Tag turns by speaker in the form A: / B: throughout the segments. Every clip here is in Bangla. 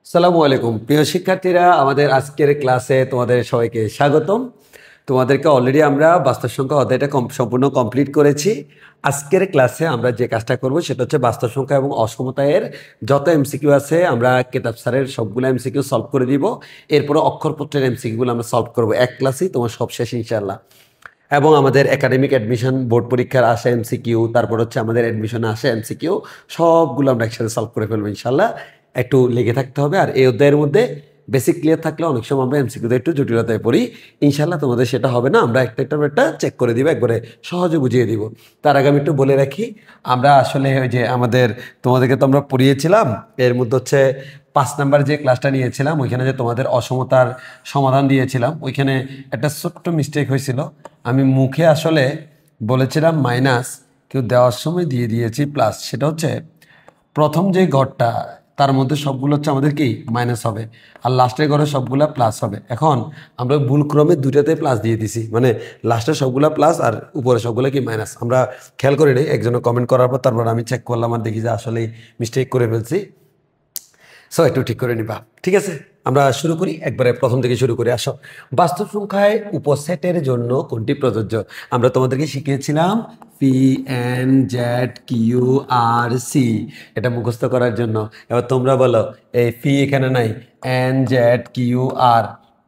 A: আসসালামু আলাইকুম প্রিয় শিক্ষার্থীরা, আমাদের আজকের ক্লাসে তোমাদের সবাইকে স্বাগতম। তোমাদেরকে অলরেডি আমরা বাস্তব সংখ্যা অধ্যায়টা সম্পূর্ণ কমপ্লিট করেছি। আজকের ক্লাসে আমরা যে কাজটা করব সেটা হচ্ছে বাস্তব সংখ্যা এবং অসমতা এর যত এমসিকিউ আছে আমরা কেতাব স্যারের সবগুলো এমসিকিউ সলভ করে দিব। এরপরে অক্ষরপত্রের এমসিকিউগুলো আমরা সলভ করব এক ক্লাসেই, তোমার সব শেষ ইনশাআল্লাহ। এবং আমাদের একাডেমিক অ্যাডমিশন বোর্ড পরীক্ষার আসে এমসিকিউ, তারপর হচ্ছে আমাদের অ্যাডমিশনে আসে এমসিকিউ, সবগুলো আমরা একসাথে সলভ করে ফেলবো ইনশাআল্লাহ। একটু লেগে থাকতে হবে। আর এই অধ্যায়ের মধ্যে বেসিক ক্লিয়ার থাকলে অনেক সময় আমরা এমসিকিউতে একটু জটিলতায় পড়ি। ইনশাআল্লাহ তোমাদের সেটা হবে না, আমরা একটা চেক করে দিব, একবারে সহজে বুঝিয়ে দিব। তার আগে আমি একটু বলে রাখি, আমরা আসলে ওই যে তোমাদেরকে তো আমরা পড়িয়েছিলাম, এর মধ্যে হচ্ছে 5 নাম্বার যে ক্লাসটা নিয়েছিলাম ওইখানে যে তোমাদের অসমতার সমাধান দিয়েছিলাম, ওইখানে একটা ছোট্ট মিস্টেক হয়েছিল। আমি মুখে আসলে বলেছিলাম মাইনাস, কেউ দেওয়ার সময় দিয়ে দিয়েছি প্লাস। সেটা হচ্ছে প্রথম যে ঘরটা তার মধ্যে সবগুলো হচ্ছে আমাদের কি মাইনাস হবে, আর লাস্টের ঘরে সবগুলা প্লাস হবে। এখন আমরা ভুলক্রমে দুইটাতে প্লাস দিয়ে দিছি, মানে লাস্টের সবগুলা প্লাস আর উপরে সবগুলো কি মাইনাস। আমরা খেয়াল করি নাই, একজনে কমেন্ট করার পর তারপর আমি চেক করলাম আর দেখি যে আসলেই মিস্টেক করে ফেলছি। সো একটু ঠিক করে নিবা, ঠিক আছে? আমরা শুরু করি, একবারে প্রথম থেকে শুরু করি। আসো, বাস্তব সংখ্যায় উপসেটের জন্য কোনটি প্রযোজ্য? আমরা তোমাদেরকে শিখিয়েছিলাম P N Z Q R C, এটা মুখস্থ করার জন্য। এবার তোমরা বলো, এই পি এখানে নাই, N Z Q R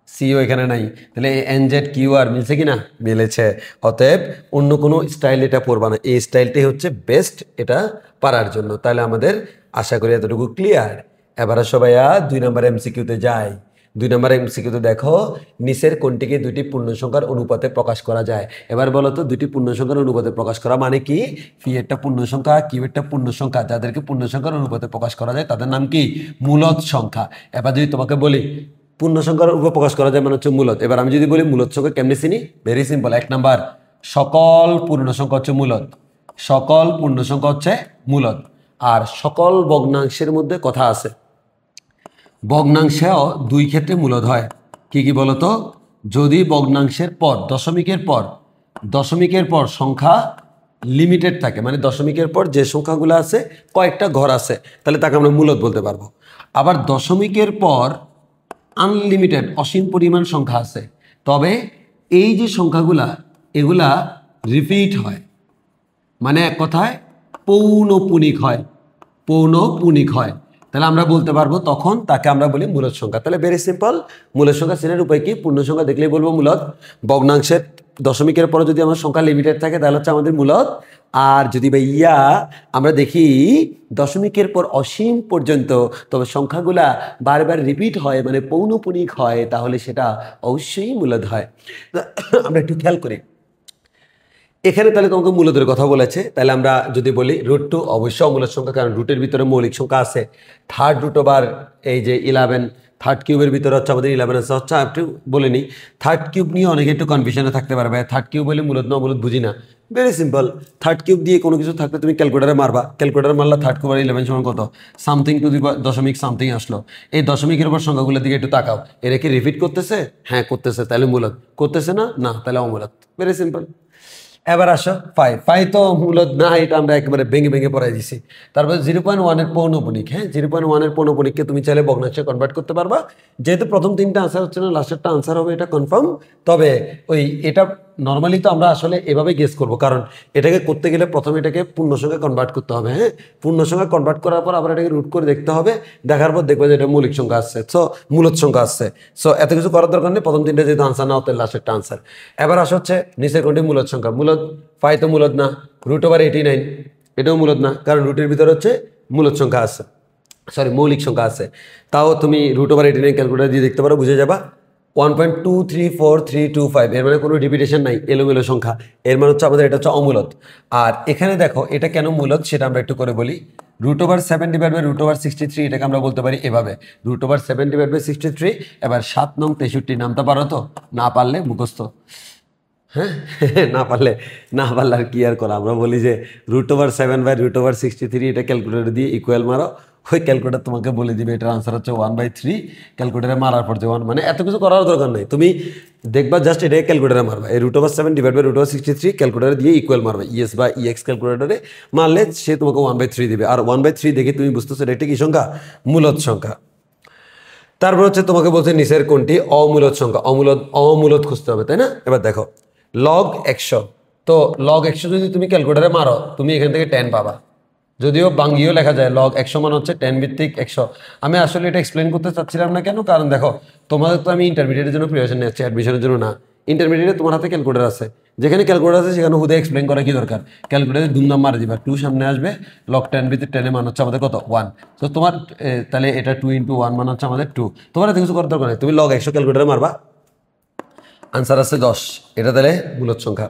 A: CO এখানে নাই, তাহলে এন জেড কিউ আর মিলছে কি না? মিলেছে। অতএব অন্য কোনো স্টাইল এটা পড়বা না, এই স্টাইলটাই হচ্ছে বেস্ট এটা পারার জন্য। তাহলে আমাদের আশা করি এতটুকু ক্লিয়ার। এবারে সবাইয়া 2 নম্বর এমসিকিউতে যাই। 2 নম্বর এমসিকিউতে দেখো, নিচের কোনটিকে দুইটি পূর্ণসংখ্যার অনুপাতে প্রকাশ করা যায়? এবার বলো তো, দুইটি পূর্ণসংখ্যার অনুপাতে প্রকাশ করা মানে কি? পি একটা পূর্ণসংখ্যা, কিউ একটা পূর্ণসংখ্যা, যাদেরকে পূর্ণসংখ্যার অনুপাতে প্রকাশ করা যায় তাদের নাম কি? মূলদ সংখ্যা। এবার যদি তোমাকে বলি পূর্ণসংখ্যার উপর প্রকাশ করা যায় মানে হচ্ছে মূলদ। এবার আমি যদি বলি মূলদ সংখ্যা কেমনে চিনি? Very simple. 1 নাম্বার, সকল পূর্ণসংখ্যা হচ্ছে মূলদ। সকল পূর্ণসংখ্যা হচ্ছে মূলদ। আর সকল ভগ্নাংশের মধ্যে কথা আছে, ভগ্নাংশেও 2 ক্ষেত্রে মূলদ হয়। কি কি বলতো? যদি ভগ্নাংশের পর দশমিকের পর সংখ্যা লিমিটেড থাকে, মানে দশমিকের পর যে সংখ্যাগুলো আছে কয়েকটা ঘর আছে, তাহলে তাকে আমরা মূলদ বলতে পারবো। আবার দশমিকের পর আনলিমিটেড অসীম পরিমাণ সংখ্যা আছে, তবে এই যে সংখ্যাগুলা এগুলা রিপিট হয়, মানে এক কথায় পৌনপুনিক হয়, পৌনপুনিক হয়, তাহলে আমরা বলতে পারবো তখন তাকে আমরা বলি মূলদ সংখ্যা। তাহলে ভেরি সিম্পল, মূলদ সংখ্যা চেনার উপায় কি? পূর্ণ সংখ্যা দেখলেই বলবো মূলদ। ভগ্নাংশের দশমিকের পরে যদি আমার সংখ্যা লিমিটেড থাকে তাহলে হচ্ছে আমাদের মূলদ। আর যদি ভাইয়া আমরা দেখি দশমিকের পর অসীম পর্যন্ত, তবে সংখ্যাগুলা বারবার রিপিট হয় মানে পৌনপুনিক হয়, তাহলে সেটা অবশ্যই মূলদ হয়। আমরা একটু খেয়াল করি এখানে, তাহলে তোমাকে মূলদের কথা বলেছে। তাহলে আমরা যদি বলি √2 অবশ্যই অমূলদ সংখ্যা, কারণ রুটের ভিতরে মৌলিক সংখ্যা আছে। থার্ড রুট ওভার এই যে 11, থার্ড কিউবের ভিতরে হচ্ছে আমাদের 11 আছে। হচ্ছে একটু বলে নিই, থার্ড কিউব নিয়ে অনেকে একটু কনফিউশনে থাকতে পারবে। থার্ড কিউব বলে মূলদ না অমূলদ বুঝি না। ভেরি সিম্পল, থার্ড কিউব দিয়ে কোনো কিছু থাকলে তুমি ক্যালকুলেটারে মারবা, ক্যালকুলেটার মারলা থার্ড কিউব আর 11 সমান কত? সামথিং টু দি দশমিক সামথিং আসলো। এই দশমিকের উপর সংখ্যাগুলোর দিকে একটু তাকাও, এরা কি রিপিট করতেছে? হ্যাঁ করতেছে, তাহলে মূলদ। করতেছে না, না, তাহলে অমূলদ। Very simple. এবার আসো ফাই তো মূলত না, এটা আমরা একেবারে ভেঙে ভেঙে পড়াই দিছি। তারপর 0.1 এর পৌনপুনিক। হ্যাঁ, 0.1 এর পৌনপুনিককে তুমি চাইলে ভগ্নাংশে কনভার্ট করতে পারবা। যেহেতু প্রথম 3টা আনসার হচ্ছে না, লাস্টেরটা আনসার হবে, এটা কনফার্ম। তবে এটা নর্মালি তো আমরা আসলে এভাবে গেস করব, কারণ এটাকে করতে গেলে প্রথমে এটাকে পূর্ণসংখ্যায় কনভার্ট করতে হবে। হ্যাঁ, পূর্ণসংখ্যায় কনভার্ট করার পর আবার এটাকে রুট করে দেখতে হবে, দেখার পর দেখবে যে এটা মৌলিক সংখ্যা আসছে, সো মূলদ সংখ্যা আসছে। সো এত কিছু করার দরকার নেই, প্রথম 3টা যেহেতু আনসার না হতে লাস্টেরটা আনসার। এবার আসা হচ্ছে নিচের কোনটি মূলদ সংখ্যা? মূলদ ফাই তো মূলদ না, √89 এটাও মূলদ না, কারণ রুটের ভিতরে হচ্ছে মূলদ সংখ্যা আছে, সরি মৌলিক সংখ্যা আছে। তাও তুমি √89 ক্যালকুলেটার দিয়ে দেখতে পারো, বুঝে যাবা। 1.234325 এর মানে কোনো রিপিটেশন নাই, এলোমেলো সংখ্যা, এর মানে হচ্ছে আমাদের এটা হচ্ছে অমূলদ। আর এখানে দেখো এটা কেন মূলদ সেটা আমরা একটু করে বলি। √7/√63 এটাকে আমরা বলতে পারি এভাবে, √7/63। এবার 7 নং 63 নামতে পারো তো? না পারলে মুখস্থ। হ্যাঁ, না পারলে আর কি আর করা, আমরা বলি যে √7/√63 এটা ক্যালকুলেটর দিয়ে ইকুয়াল মারো, ওই ক্যালকুলেটর তোমাকে বলে দিবে এটার আনসার হচ্ছে 1/3। ক্যালকুলেটারে মারার পর যে 1, মানে এত কিছু করার দরকার নেই, তুমি দেখবা জাস্ট এটাকে ক্যালকুলেটারে মারবা, এই √7/√63 ক্যালকুলেটারে দিয়ে ইকুয়াল মারবা, ইএস বা ইএক্স ক্যালকুলেটারে মারলে সে তোমাকে 1/3 দিবে। আর 1/3 দেখে তুমি বুঝতেছো এটা একটা কি সংখ্যা? মূলদ সংখ্যা। তারপর হচ্ছে তোমাকে বলছে নিচের কোনটি অমূলদ সংখ্যা, অমূলদ খুঁজতে হবে, তাই না? এবার দেখো লগ 100, তো লগ 100 যদি তুমি ক্যালকুলেটারে মারো তুমি এখান থেকে 10 পাবা, যদিও বাংলিও লেখা যায় লগ 100 মানে হচ্ছে 10 ভিত্তিক 100। আমি আসলে এটা এক্সপ্লেন করতে চাচ্ছিলাম না, কেন? কারণ দেখো তোমাদের তো আমি ইন্টারমিডিয়েটের জন্য প্রিপারেশন নিচ্ছি, অ্যাডমিশনের জন্য না। ইন্টারমিডিয়েটে তোমার হাতে ক্যালকুলেটার আছে, যেখানে ক্যালকুলেটার আছে সেখানে হুদে এক্সপ্লেন করা কি দরকার? ক্যালকুলেটারে দুমদাম মারা দিবা, 2 সামনে আসবে, লগ 10 ভিত্তিক 10 মান হচ্ছে আমাদের কত 1, তো তোমার তাহলে এটা 2 × 1 মান হচ্ছে আমাদের 2। তোমার এত কিছু করার দরকার নেই, তুমি লগ 100 ক্যালকুলেটারে মারবা, আনসার আছে 10। এটা তাহলে মূলদ সংখ্যা।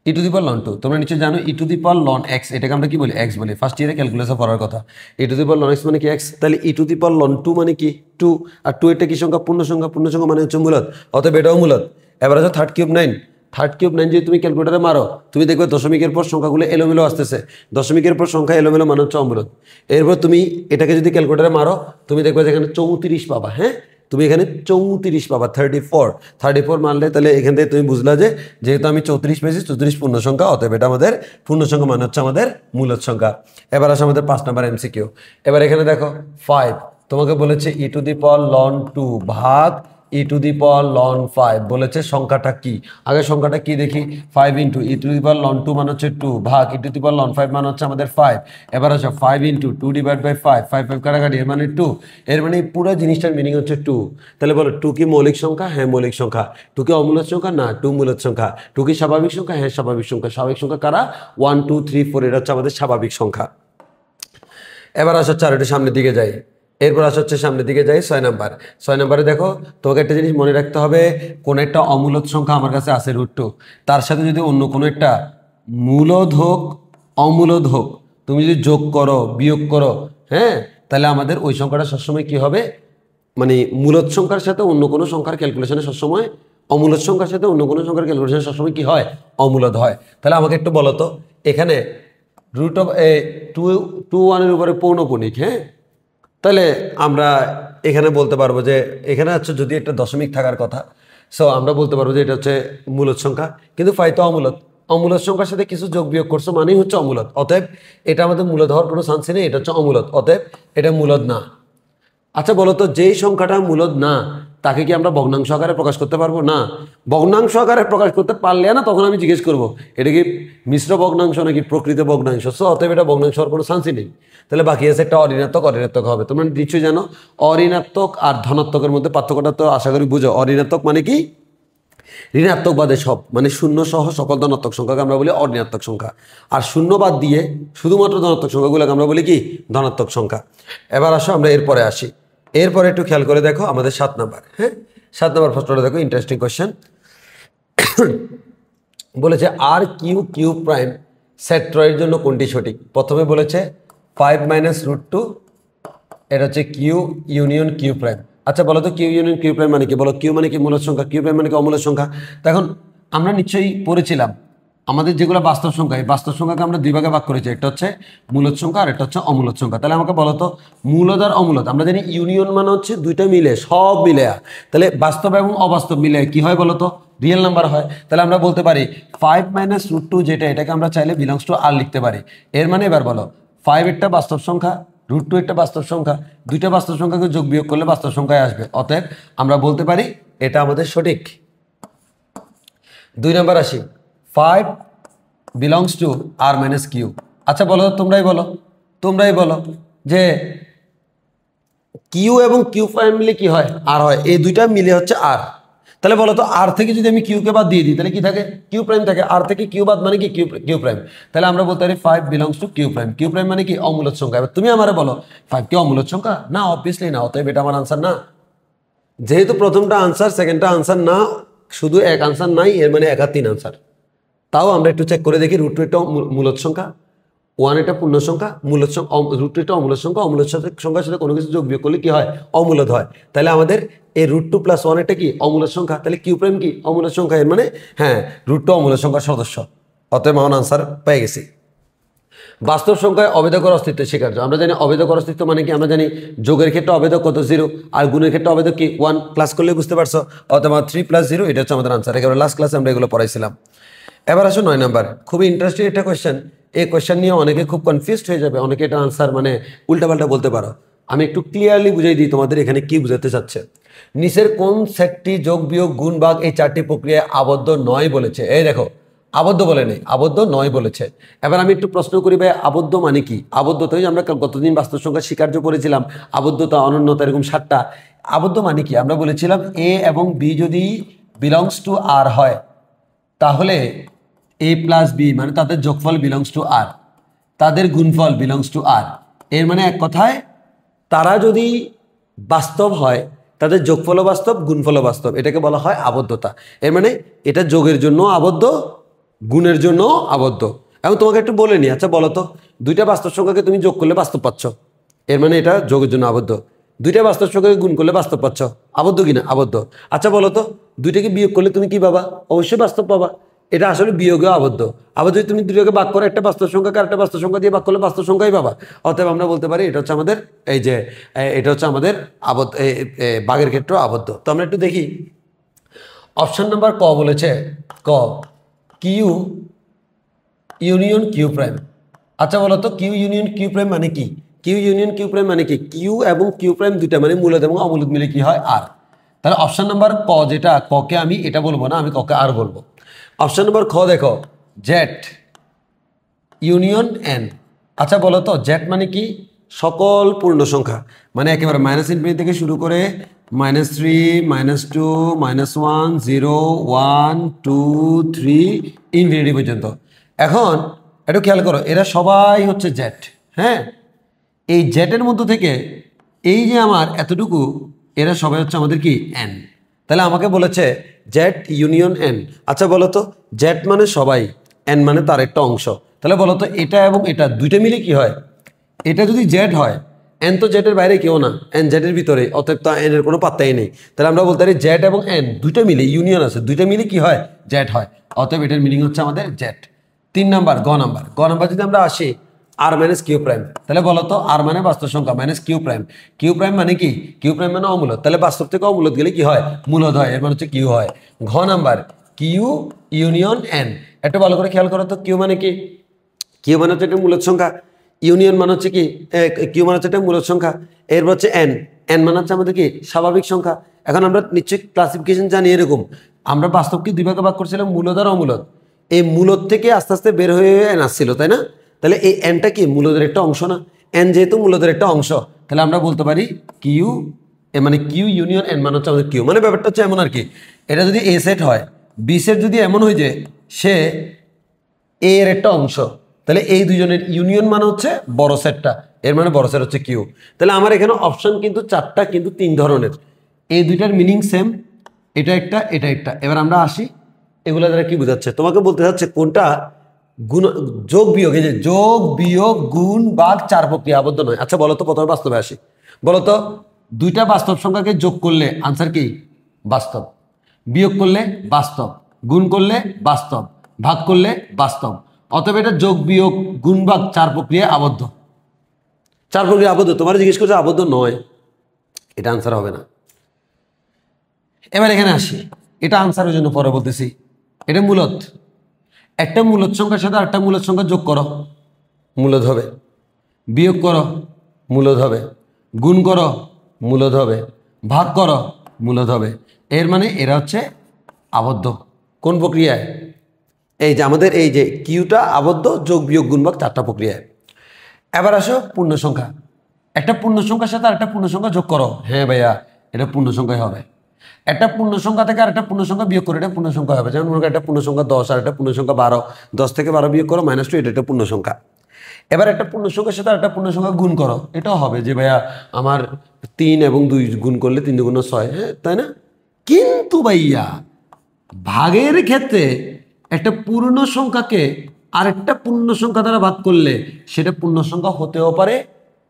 A: ই টু দি পাওয়ার লন 2, তোমরা নিশ্চয়ই জানো e to the power ln x, এটাকে আমরা কি বলি? এক্স বলি। ফার্স্ট ইয়ারে ক্যালকুলেশন পড়ার কথা। E to the power ln x মানে কি? এক্স। তাহলে ই টু দি পাওয়ার লন 2 মানে কি? 2। আর 2 এটা কি সংখ্যা? পূর্ণ সংখ্যা। পূর্ণ সংখ্যা মানে হচ্ছে মূলদ, অতএব এটাও মূলদ। এবার আছে 3/9। 3/9 যদি তুমি ক্যালকুলেটারে মারো তুমি দেখবে দশমিকের পর সংখ্যাগুলো এলোমেলো আসতেছে, দশমিকের পর সংখ্যা এলোমেলো মানে হচ্ছে অমূলদ। এরপর তুমি এটাকে যদি ক্যালকুলেটারে মারো তুমি দেখবে যেখানে 34 পাবা। হ্যাঁ, তুমি এখানে 34 পাবা, 34 মারলে তাহলে এখান থেকে তুমি বুঝলা যে যেহেতু আমি 34 পেয়েছি, 34 পূর্ণ সংখ্যা, অতএব এটা আমাদের পূর্ণ সংখ্যা মানে হচ্ছে আমাদের মূলদ সংখ্যা। এবার আসে আমাদের 5 নাম্বার এমসিকিউ। এবার এখানে দেখো 5 তোমাকে বলেছে ই টু দি পাওয়ার লন 2 ভাগ ই টু দি পাওয়ার লন 5, বলেছে সংখ্যাটা কি? আগে সংখ্যাটা কি দেখি। 5 × ই টু দি পাওয়ার লন 2 মানে হচ্ছে 2 ভাগ ই টু দি পাওয়ার লন 5 মানে হচ্ছে আমাদের 5। এবার আসো 5 × 2 / 5, 5 কাটাকাটি, এর মানে 2। এর মানে পুরো জিনিসটার মিনিং হচ্ছে 2। তাহলে বলো 2 কি মৌলিক সংখ্যা? হ্যাঁ মৌলিক সংখ্যা। 2 কি অমূলদ সংখ্যা? না, 2 মূলদ সংখ্যা। 2 কি স্বাভাবিক সংখ্যা? হ্যাঁ স্বাভাবিক সংখ্যা। স্বাভাবিক সংখ্যা কারা? 1 2 3 4, এটা হচ্ছে আমাদের স্বাভাবিক সংখ্যা। এবার আসো একটু সামনের দিকে যাই। এরপর আসা হচ্ছে সামনের দিকে যাই 6 নাম্বার। 6 নাম্বারে দেখো তোমাকে একটা জিনিস মনে রাখতে হবে, কোন একটা অমূলদ সংখ্যা আমার কাছে আছে √2, তার সাথে যদি অন্য কোনো একটা মূলদ হোক অমূলদ হোক তুমি যদি যোগ করো বিয়োগ করো, হ্যাঁ, তাহলে আমাদের ওই সংখ্যাটা সবসময় কি হবে? মানে মূলদ সংখ্যার সাথে অন্য কোনো সংখ্যার ক্যালকুলেশনে সবসময়, অমূলদ সংখ্যার সাথে অন্য কোনো সংখ্যার ক্যালকুলেশনে সবসময় কি হয়? অমূলদ হয়। তাহলে আমাকে একটু বলো তো, এখানে √2 উপরে পৌনঃপুনিক, হ্যাঁ, তাহলে আমরা এখানে বলতে পারবো যে এখানে হচ্ছে যদি একটা দশমিক থাকার কথা, সো আমরা বলতে পারবো যে এটা হচ্ছে মূলদ সংখ্যা, কিন্তু 5 তো অমূলদ। অমূলদ সংখ্যার সাথে কিছু যোগ বিয়োগ করছো মানেই হচ্ছে অমূলদ, অতএব এটা আমাদের মূলদ হওয়ার কোনো চান্স নেই, এটা হচ্ছে অমূলদ, অতএব এটা মূলদ না। আচ্ছা বলো তো, যেই সংখ্যাটা মূলদ না তাকে কি আমরা ভগ্নাংশ আকারে প্রকাশ করতে পারবো? না। ভগ্নাংশ আকারে প্রকাশ করতে পারলে না তখন আমি জিজ্ঞেস করবো এটা কি মিশ্র ভগ্নাংশ নাকি প্রকৃত ভগ্নাংশ, সো অতএব এটা ভগ্নাংশ হওয়ার কোনো চান্সই নেই। তাহলে বাকি আছে একটা অঋণাত্মক হবে। তোমরা নিশ্চয়ই জানো অঋণাত্মক আর ধনাত্মকের মধ্যে পার্থক্যটা তো আশা করি বুঝো। অঋণাত্মক মানে কি? ঋণাত্মক বাদে সব, মানে শূন্য সহ সকল ধনাত্মক সংখ্যাকে আমরা বলি অঋণাত্মক সংখ্যা, আর শূন্য বাদ দিয়ে শুধুমাত্র ধনাত্মক সংখ্যাগুলোকে আমরা বলি কি? ধনাত্মক সংখ্যা। এবার আসো আমরা এরপরে আসি। এরপরে একটু খেয়াল করে দেখো আমাদের 7 নাম্বার। হ্যাঁ, 7 নাম্বার প্রশ্নটা দেখো, ইন্টারেস্টিং কোয়েশ্চেন। বলেছে আর কিউ প্রাইম সেট ট্রয়ের জন্য কোনটি সঠিক? প্রথমে বলেছে 5 - √2, এটা হচ্ছে কিউ ইউনিয়ন কিউ প্রাইম। আচ্ছা বলো তো কিউ ইউনিয়ন কিউ প্রাইম মানে কি? বলো কিউ মানে কি? মূলদ সংখ্যা। কিউ প্রাইম মানে কি? অমূলদ সংখ্যা। তো এখন আমরা নিশ্চয়ই পড়েছিলাম আমাদের যেগুলো বাস্তব সংখ্যা, এই বাস্তব সংখ্যাকে আমরা 2 ভাগে ভাগ করেছি, একটা হচ্ছে মূলদ সংখ্যা আর একটা হচ্ছে অমূলদ সংখ্যা। তাহলে আমাকে বলো তো মূলদ আর অমূলদ, আমরা জানি ইউনিয়ন মানে হচ্ছে দুইটা মিলে, সব মিলে, তাহলে বাস্তব এবং অবাস্তব মিলে কি হয় বলো তো? রিয়েল নাম্বার হয়। তাহলে আমরা বলতে পারি 5 - √2 যেটা, এটাকে আমরা চাইলে বিলংস টু আর লিখতে পারি। এর মানে এবার বলো 5 একটা বাস্তব সংখ্যা, √2 একটা বাস্তব সংখ্যা, দুইটা বাস্তব সংখ্যাকে যোগ বিয়োগ করলে বাস্তব সংখ্যায় আসবে, অতএব আমরা বলতে পারি এটা আমাদের সঠিক। 2 নাম্বার আসি, 5 বিলংস টু আর - কিউ। আচ্ছা বলো, তোমরাই বলো যে কিউ এবং কিউ প্রাইম মিলে কি হয়? আর হয়। এই দুইটা মিলে হচ্ছে আর। তাহলে বলো তো আর থেকে যদি আমি কিউকে বাদ দিয়ে দিই তাহলে কি থাকে? কিউ প্রাইম থাকে। আর থেকে কিউ বাদ মানে কি? Q prime. তাহলে আমরা বলতে পারি 5 belongs to Q prime. Q prime মানে কি? অমূলদ সংখ্যা। এবার তুমি আমারে বলো 5 কি অমূলদ সংখ্যা? না, অবভিয়াসলি না, অতএব এটা আমার আনসার না। যেহেতু প্রথমটা আনসার, সেকেন্ডটা আনসার না, শুধু এক আনসার নাই, এর মানে 1 আর 3 আনসার। তাও আমরা একটু চেক করে দেখি। √2 একটা মূলদ সংখ্যা, 1 এটা পূর্ণ সংখ্যা, মূলদ সংখ্যা, √2 একটা অমূলদ সংখ্যা, অমূলদ সংখ্যার সাথে কোনো কিছু যোগ বিয়োগ করলে কি হয়? অমূলদ হয়। তাহলে আমাদের এই √2 + 1 এটা কি? অমূলদ সংখ্যা। তাহলে কিউ প্রাইম কি? অমূলদ সংখ্যা। এর মানে হ্যাঁ √2 অমূলদ সংখ্যার সদস্য, অতএব আমার আনসার পেয়ে গেছি। বাস্তব সংখ্যায় অভেদকের অস্তিত্ব স্বীকার্য। আমরা জানি অভেদকের অস্তিত্ব মানে কি? আমরা জানি যোগের ক্ষেত্রে অভেদক কত? 0, আর গুণের ক্ষেত্রে অভেদক কি? 1। ক্লাস করলে বুঝতে পারছো, অতএব 3 + 0 এটা হচ্ছে আমাদের আনসার। একেবারে লাস্ট ক্লাসে আমরা এগুলো পড়াইছিলাম। এবার আসো 9 নাম্বার। খুবই ইন্টারেস্টিং একটা কোয়েশ্চেন। এই কোয়েশ্চেন নিয়ে অনেকে খুব কনফিউজড হয়ে যাবে, অনেকে এটা আনসার মানে উল্টাপাল্টা বলতে পারো। আমি একটু ক্লিয়ারলি বুঝাই দিই তোমাদের এখানে কি বুঝাতে চাচ্ছে। নিচের কোন সেটটি যোগ বিয়োগ গুণ ভাগ এই 4টি প্রক্রিয়ায় আবদ্ধ নয় বলেছে। এই দেখো, আবদ্ধ বলে নেই, আবদ্ধ নয় বলেছে। এবার আমি একটু প্রশ্ন করি ভাই, আবদ্ধ মানে কি? আবদ্ধতা আমরা গতদিন বাস্তব সংখ্যা স্বীকার্য পড়েছিলাম, আবদ্ধতা, অনন্যতা, এরকম 7টা। আবদ্ধ মানে কি? আমরা বলেছিলাম এ এবং বি যদি বিলংস টু আর হয়, তাহলে এ প্লাস বি মানে তাদের যোগফল বিলংস টু আর, তাদের গুণফল বিলংস টু আর। এর মানে এক কথায় তারা যদি বাস্তব হয়, তাদের যোগফলও বাস্তব, গুণফলও বাস্তব, এটাকে বলা হয় আবদ্ধতা। এর মানে এটা যোগের জন্য আবদ্ধ, গুণের জন্য আবদ্ধ। এখন তোমাকে একটু বলে নি, আচ্ছা বলো তো, দুইটা বাস্তব সংখ্যাকে তুমি যোগ করলে বাস্তব পাচ্ছ, এর মানে এটা যোগের জন্য আবদ্ধ। দুইটা বাস্তব সংখ্যাকে গুণ করলে বাস্তব পাচ্ছ, আবদ্ধ কিনা? আবদ্ধ। আচ্ছা বলো তো, দুইটাকে বিয়োগ করলে তুমি কি পাবা? অবশ্যই বাস্তব পাবা। এটা আসলে বিয়োগেও আবদ্ধ। আবার যদি তুমি দুটোকে ভাগ করো, একটা বাস্তব সংখ্যাকে আরেকটা বাস্তব সংখ্যা দিয়ে ভাগ করলে বাস্তব সংখ্যাই পাবা। অতএব আমরা বলতে পারি এটা হচ্ছে আমাদের এই যে এটা হচ্ছে আমাদের আবদ্ধ, ভাগের ক্ষেত্রে আবদ্ধ। তো আমরা একটু দেখি, অপশন নাম্বার ক বলেছে, ক কিউ ইউনিয়ন কিউ প্রাইম। আচ্ছা বলো তো, কিউ ইউনিয়ন কিউ প্রাইম মানে কি? কিউ ইউনিয়ন কিউ প্রাইম মানে কি? কিউ এবং কিউ প্রাইম দুইটা মানে মূলদ এবং অমূলদ মিলে কি হয়? আর। তাহলে অপশন নাম্বার ক, যেটা ককে আমি এটা বলবো না, আমি ককে আর বলবো। অপশন নাম্বার খ দেখো, জেড ইউনিয়ন এন। আচ্ছা বলো তো, জেড মানে কি? সকল পূর্ণ সংখ্যা, মানে একেবারে মাইনাস ইনফিনিটি থেকে শুরু করে -3, -2, -1, 0, 1, 2, 3 ইনফিনিটি পর্যন্ত। এখন একটু খেয়াল করো, এরা সবাই হচ্ছে জেড। হ্যাঁ, এই জেটের মধ্যে থেকে এই যে আমার এতটুকু, এরা সবাই হচ্ছে আমাদের কি? এন। তাহলে আমাকে বলেছে জেড ইউনিয়ন এন। আচ্ছা বলো তো, জেড মানে সবাই, এন মানে তার একটা অংশ। তাহলে বলো তো, এটা এবং এটা দুইটা মিলে কি হয়? এটা যদি জেড হয়, এন তো জেডের বাইরে কেউ না, এন জেডের ভিতরে, অতএব তো এনের কোনো পাত্তাই নেই। তাহলে আমরা বলতে পারি জেড এবং এন দুইটা মিলে ইউনিয়ন আছে, দুইটা মিলে কি হয়? জেড হয়। অতএব এটার মিনিং হচ্ছে আমাদের জেড। 3 নাম্বার, গ নাম্বার। গ নাম্বার যদি আমরা আসি, আর মাইনাস কিউ প্রাইম। তাহলে বলো তো, আর মানে বাস্তব সংখ্যা minus Q prime. Q prime মানে কি? কিউ প্রাইম মানে অমূলদ। তাহলে বাস্তব থেকে অমূলদ গেলে কি হয়? মূলদ হয়। এর মানে হচ্ছে কিউ হয়। ঘ নাম্বার, কিউ ইউনিয়ন এন। একটু ভালো করে খেয়াল করো তো, কিউ মানে কি? কিউ মানে হচ্ছে একটা মূলদ সংখ্যা, ইউনিয়ন মানে হচ্ছে কি? কিউ মানে হচ্ছে একটা মূলদ সংখ্যা, এরপর হচ্ছে এন। এন মানে হচ্ছে আমাদের কি? স্বাভাবিক সংখ্যা। এখন আমরা নিশ্চয়ই ক্লাসিফিকেশন জানি এরকম, আমরা বাস্তবকে দুই ভাগে ভাগ করছিলাম, মূলদ আর অমূলদ। এই মূলদ থেকে আস্তে আস্তে বের হয়ে এন আসছিল, তাই না? তাহলে এই এনটা কি? মূলদের একটা অংশ না? এন যেহেতু মূলদের একটা অংশ, তাহলে আমরা বলতে পারি কিউ, মানে কিউ ইউনিয়ন এন মানে হচ্ছে আমাদের কিউ। মানে ব্যাপারটা হচ্ছে এমন আর কি, এটা যদি এ সেট হয়, বি সেট যদি এমন হয় যে সে এ এর একটা অংশ, তাহলে এই দুজনের ইউনিয়ন মানে হচ্ছে বড় সেটটা, এর মানে বড় সেট হচ্ছে কিউ। তাহলে আমার এখানে অপশন কিন্তু 4টা, কিন্তু 3 ধরনের। এই দুইটার মিনিং সেম, এটা একটা, এটা একটা। এবার আমরা আসি, এগুলো দ্বারা কি বোঝাচ্ছে? তোমাকে বলতে চাচ্ছে কোনটা গুণ, যোগ বিয়োগ, এই যে যোগ বিয়োগ গুণ ভাগ 4 প্রক্রিয়া আবদ্ধ নয়। আচ্ছা বলো তো, প্রথমে বাস্তবে আসি। বলো তো, দুইটা বাস্তব সংখ্যাকে যোগ করলে আনসার কি? বাস্তব। বিয়োগ করলে বাস্তব, গুণ করলে বাস্তব, ভাগ করলে বাস্তব। অতএব এটা যোগ বিয়োগ গুণ ভাগ 4 প্রক্রিয়া আবদ্ধ। 4 প্রক্রিয়া আবদ্ধ। তোমার জিজ্ঞেস করছে আবদ্ধ নয়, এটা আনসার হবে না। এবার এখানে আসি, এটা আনসারের জন্য পরে বলতেছি। এটা মূলদ, একটা মূলদ সংখ্যার সাথে আরেকটা মূলদ সংখ্যা যোগ করো, মূলদ হবে। বিয়োগ করো, মূলদ হবে। গুণ করো, মূলদ হবে। ভাগ করো, মূলদ হবে। এর মানে এরা হচ্ছে আবদ্ধ। কোন প্রক্রিয়ায়? এই যে আমাদের এই যে কিউটা আবদ্ধ, যোগ বিয়োগ গুণ ভাগ 4টা প্রক্রিয়ায়। এবার আসো পূর্ণ সংখ্যা, একটা পূর্ণ সংখ্যার সাথে আরেকটা পূর্ণ সংখ্যা যোগ করো। হ্যাঁ ভাইয়া, এটা পূর্ণ সংখ্যাই হবে। একটা পূর্ণ সংখ্যা থেকে আরেকটা পূর্ণ সংখ্যা বিয়োগ করে এটা পূর্ণ সংখ্যা হবে। যেমন মনে করো একটা পূর্ণ সংখ্যা 10 আর একটা পূর্ণ সংখ্যা 12, 10 থেকে 12 বিয়োগ করো -2, এটা একটা পূর্ণ সংখ্যা। এবার একটা পূর্ণ সংখ্যার সাথে আরেকটা পূর্ণ সংখ্যা গুণ করো, এটাও হবে যে ভাইয়া আমার 3 এবং 2 গুণ করলে 3 2 6, হ্যাঁ তাই না? কিন্তু ভাইয়া ভাগের ক্ষেত্রে একটা পূর্ণ সংখ্যাকে আরেকটা পূর্ণ সংখ্যা দ্বারা ভাগ করলে সেটা পূর্ণ সংখ্যা হতেও পারে,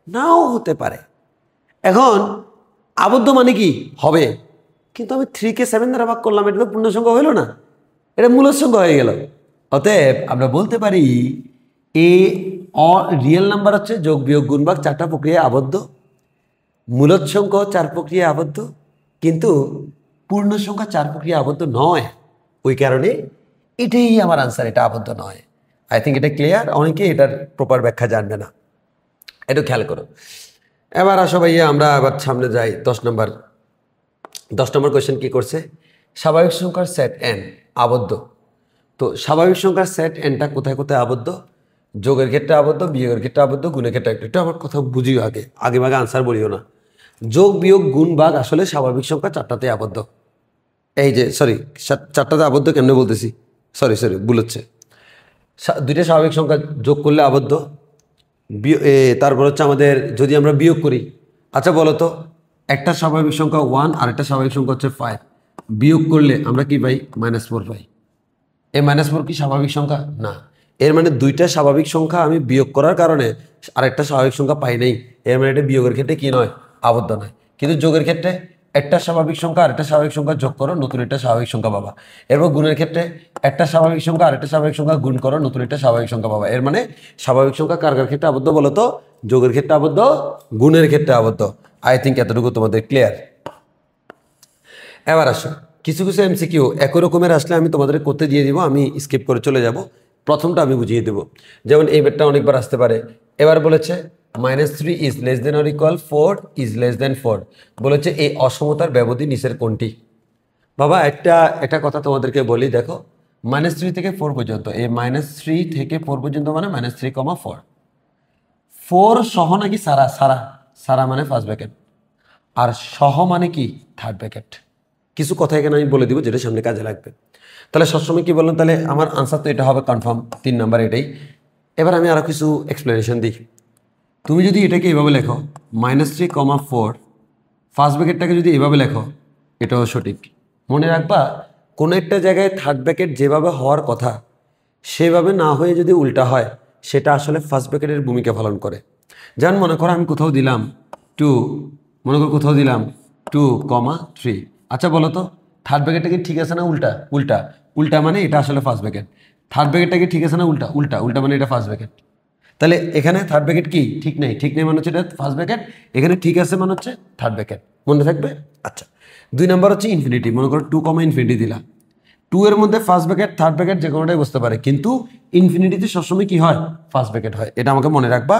A: নাও হতে পারে। এখন আবদ্ধ মানে কি? হবে। কিন্তু আমি 3 কে 7 দ্বারা ভাগ করলাম, এটা তো পূর্ণ সংখ্যা হইল না, এটা মূলদ সংখ্যা হয়ে গেল। অতএব আমরা বলতে পারি এ রিয়েল নাম্বার হচ্ছে যোগ বিয়োগ গুণ ভাগ 4টা প্রক্রিয়ায় আবদ্ধ, মূলদ সংখ্যা 4 প্রক্রিয়ায় আবদ্ধ, কিন্তু পূর্ণ সংখ্যা 4 প্রক্রিয়ায় আবদ্ধ নয়। ওই কারণে এটাই আমার আনসার, এটা আবদ্ধ নয়। আই থিঙ্ক এটা ক্লিয়ার। অনেকে এটার প্রপার ব্যাখ্যা জানবে না, একটু খেয়াল করো। এবার আসো ভাইয়া আমরা আবার সামনে যাই 10 নম্বর কোয়েশ্চেন কি করছে, স্বাভাবিক সংখ্যার সেট এন আবদ্ধ। তো স্বাভাবিক সংখ্যার সেট এনটা কোথায় কোথায় আবদ্ধ? যোগের ক্ষেত্রে আবদ্ধ, বিয়োগের ক্ষেত্রে আবদ্ধ, গুণের ক্ষেত্রে। একটু আমার কথা বুঝিও, আগে ভাগে আনসার বলিও না। যোগ বিয়োগ গুণ ভাগ আসলে স্বাভাবিক সংখ্যা চারটাতে আবদ্ধ। এই যে সরি, চারটাতে আবদ্ধ কেমনে বলতেছি, সরি ভুল হচ্ছে। দুইটা স্বাভাবিক সংখ্যা যোগ করলে আবদ্ধ, তারপর হচ্ছে আমাদের যদি আমরা বিয়োগ করি, আচ্ছা বলো তো, একটা স্বাভাবিক সংখ্যা 1 আর একটা স্বাভাবিক সংখ্যা হচ্ছে 5, বিয়োগ করলে আমরা কি পাই? -4 পাই। এই -4 কি স্বাভাবিক সংখ্যা? না। এর মানে দুইটা স্বাভাবিক সংখ্যা আমি বিয়োগ করার কারণে আরেকটা স্বাভাবিক সংখ্যা পাই নাই, এর মানে এটা বিয়োগের ক্ষেত্রে কি নয়? আবদ্ধ নয়। কিন্তু যোগের ক্ষেত্রে একটা স্বাভাবিক সংখ্যা আরেকটা স্বাভাবিক সংখ্যা যোগ করো, নতুন একটা স্বাভাবিক সংখ্যা পাবা। এরপর গুণের ক্ষেত্রে একটা স্বাভাবিক সংখ্যা আরেকটা স্বাভাবিক সংখ্যা গুণ করো, নতুন একটা স্বাভাবিক সংখ্যা পাবা। এর মানে স্বাভাবিক সংখ্যা কার কার ক্ষেত্রে আবদ্ধ বলো তো? যোগের ক্ষেত্রে আবদ্ধ, গুণের ক্ষেত্রে আবদ্ধ। আই থিঙ্ক এতটুকু তোমাদের ক্লিয়ার। এবার আসো কিছু কিছু এমসিকিউ একই রকমের আসলে আমি তোমাদের করতে দিয়ে দিব, আমি স্কিপ করে চলে যাব। প্রথমটা আমি বুঝিয়ে দেব, যেমন এই বেটটা অনেকবার আসতে পারে। এবার বলেছে -3 is less than or equal 4 is less দেন 4। বলেছে এই অসমতার ব্যবধি নিচের কোনটি? বাবা একটা কথা তোমাদেরকে বলি, দেখো -3 থেকে 4 পর্যন্ত, এই -3 থেকে 4 পর্যন্ত মানে -3, 4 সহ নাকি সারা? সারা মানে ফার্স্ট ব্র্যাকেট, আর সহ মানে কি? Third bracket. কিছু কথা এখানে আমি বলে দিব যেটা সামনে কাজে লাগবে। তাহলে সবসময় কি বললাম, তাহলে আমার আনসার তো এটা হবে কনফার্ম, 3 নাম্বার এটাই। এবার আমি আরও কিছু এক্সপ্লেনেশন দিই। তুমি যদি এটাকে এভাবে লেখো -3, 4, ফার্স্ট ব্র্যাকেটটাকে যদি এভাবে লেখো, এটাও সঠিক। মনে রাখবা কোনো একটা জায়গায় থার্ড ব্র্যাকেট যেভাবে হওয়ার কথা সেভাবে না হয়ে যদি উল্টা হয়, সেটা আসলে ফার্স্ট ব্র্যাকেটের ভূমিকা পালন করে। যেমন মনে করো আমি কোথাও দিলাম 2, মনে করো কোথাও দিলাম 2, 3। আচ্ছা বলো তো, থার্ড ব্র্যাকেটটা কি ঠিক আছে না উল্টা? উল্টা। উল্টা মানে এটা আসলে ফার্স্ট ব্র্যাকেট। থার্ড ব্র্যাকেটটা কি ঠিক আছে না উল্টা? উল্টা। উল্টা মানে এটা ফার্স্ট ব্র্যাকেট। তাহলে এখানে থার্ড ব্র্যাকেট কি ঠিক নেই? ঠিক নেই মানে হচ্ছে এটা ফার্স্ট ব্র্যাকেট, এখানে ঠিক আছে মানে হচ্ছে থার্ড ব্র্যাকেট। মনে থাকবে? আচ্ছা, 2 নাম্বার হচ্ছে ইনফিনিটি। মনে করো 2, দিলা, 2 এর মধ্যে ফার্স্ট ব্র্যাকেট থার্ড ব্র্যাকেট যে কোনোটাই বসতে পারে, কিন্তু ইনফিনিটিতে সবসময় কি হয়? ফার্স্ট ব্র্যাকেট হয়। এটা আমাকে মনে রাখবা।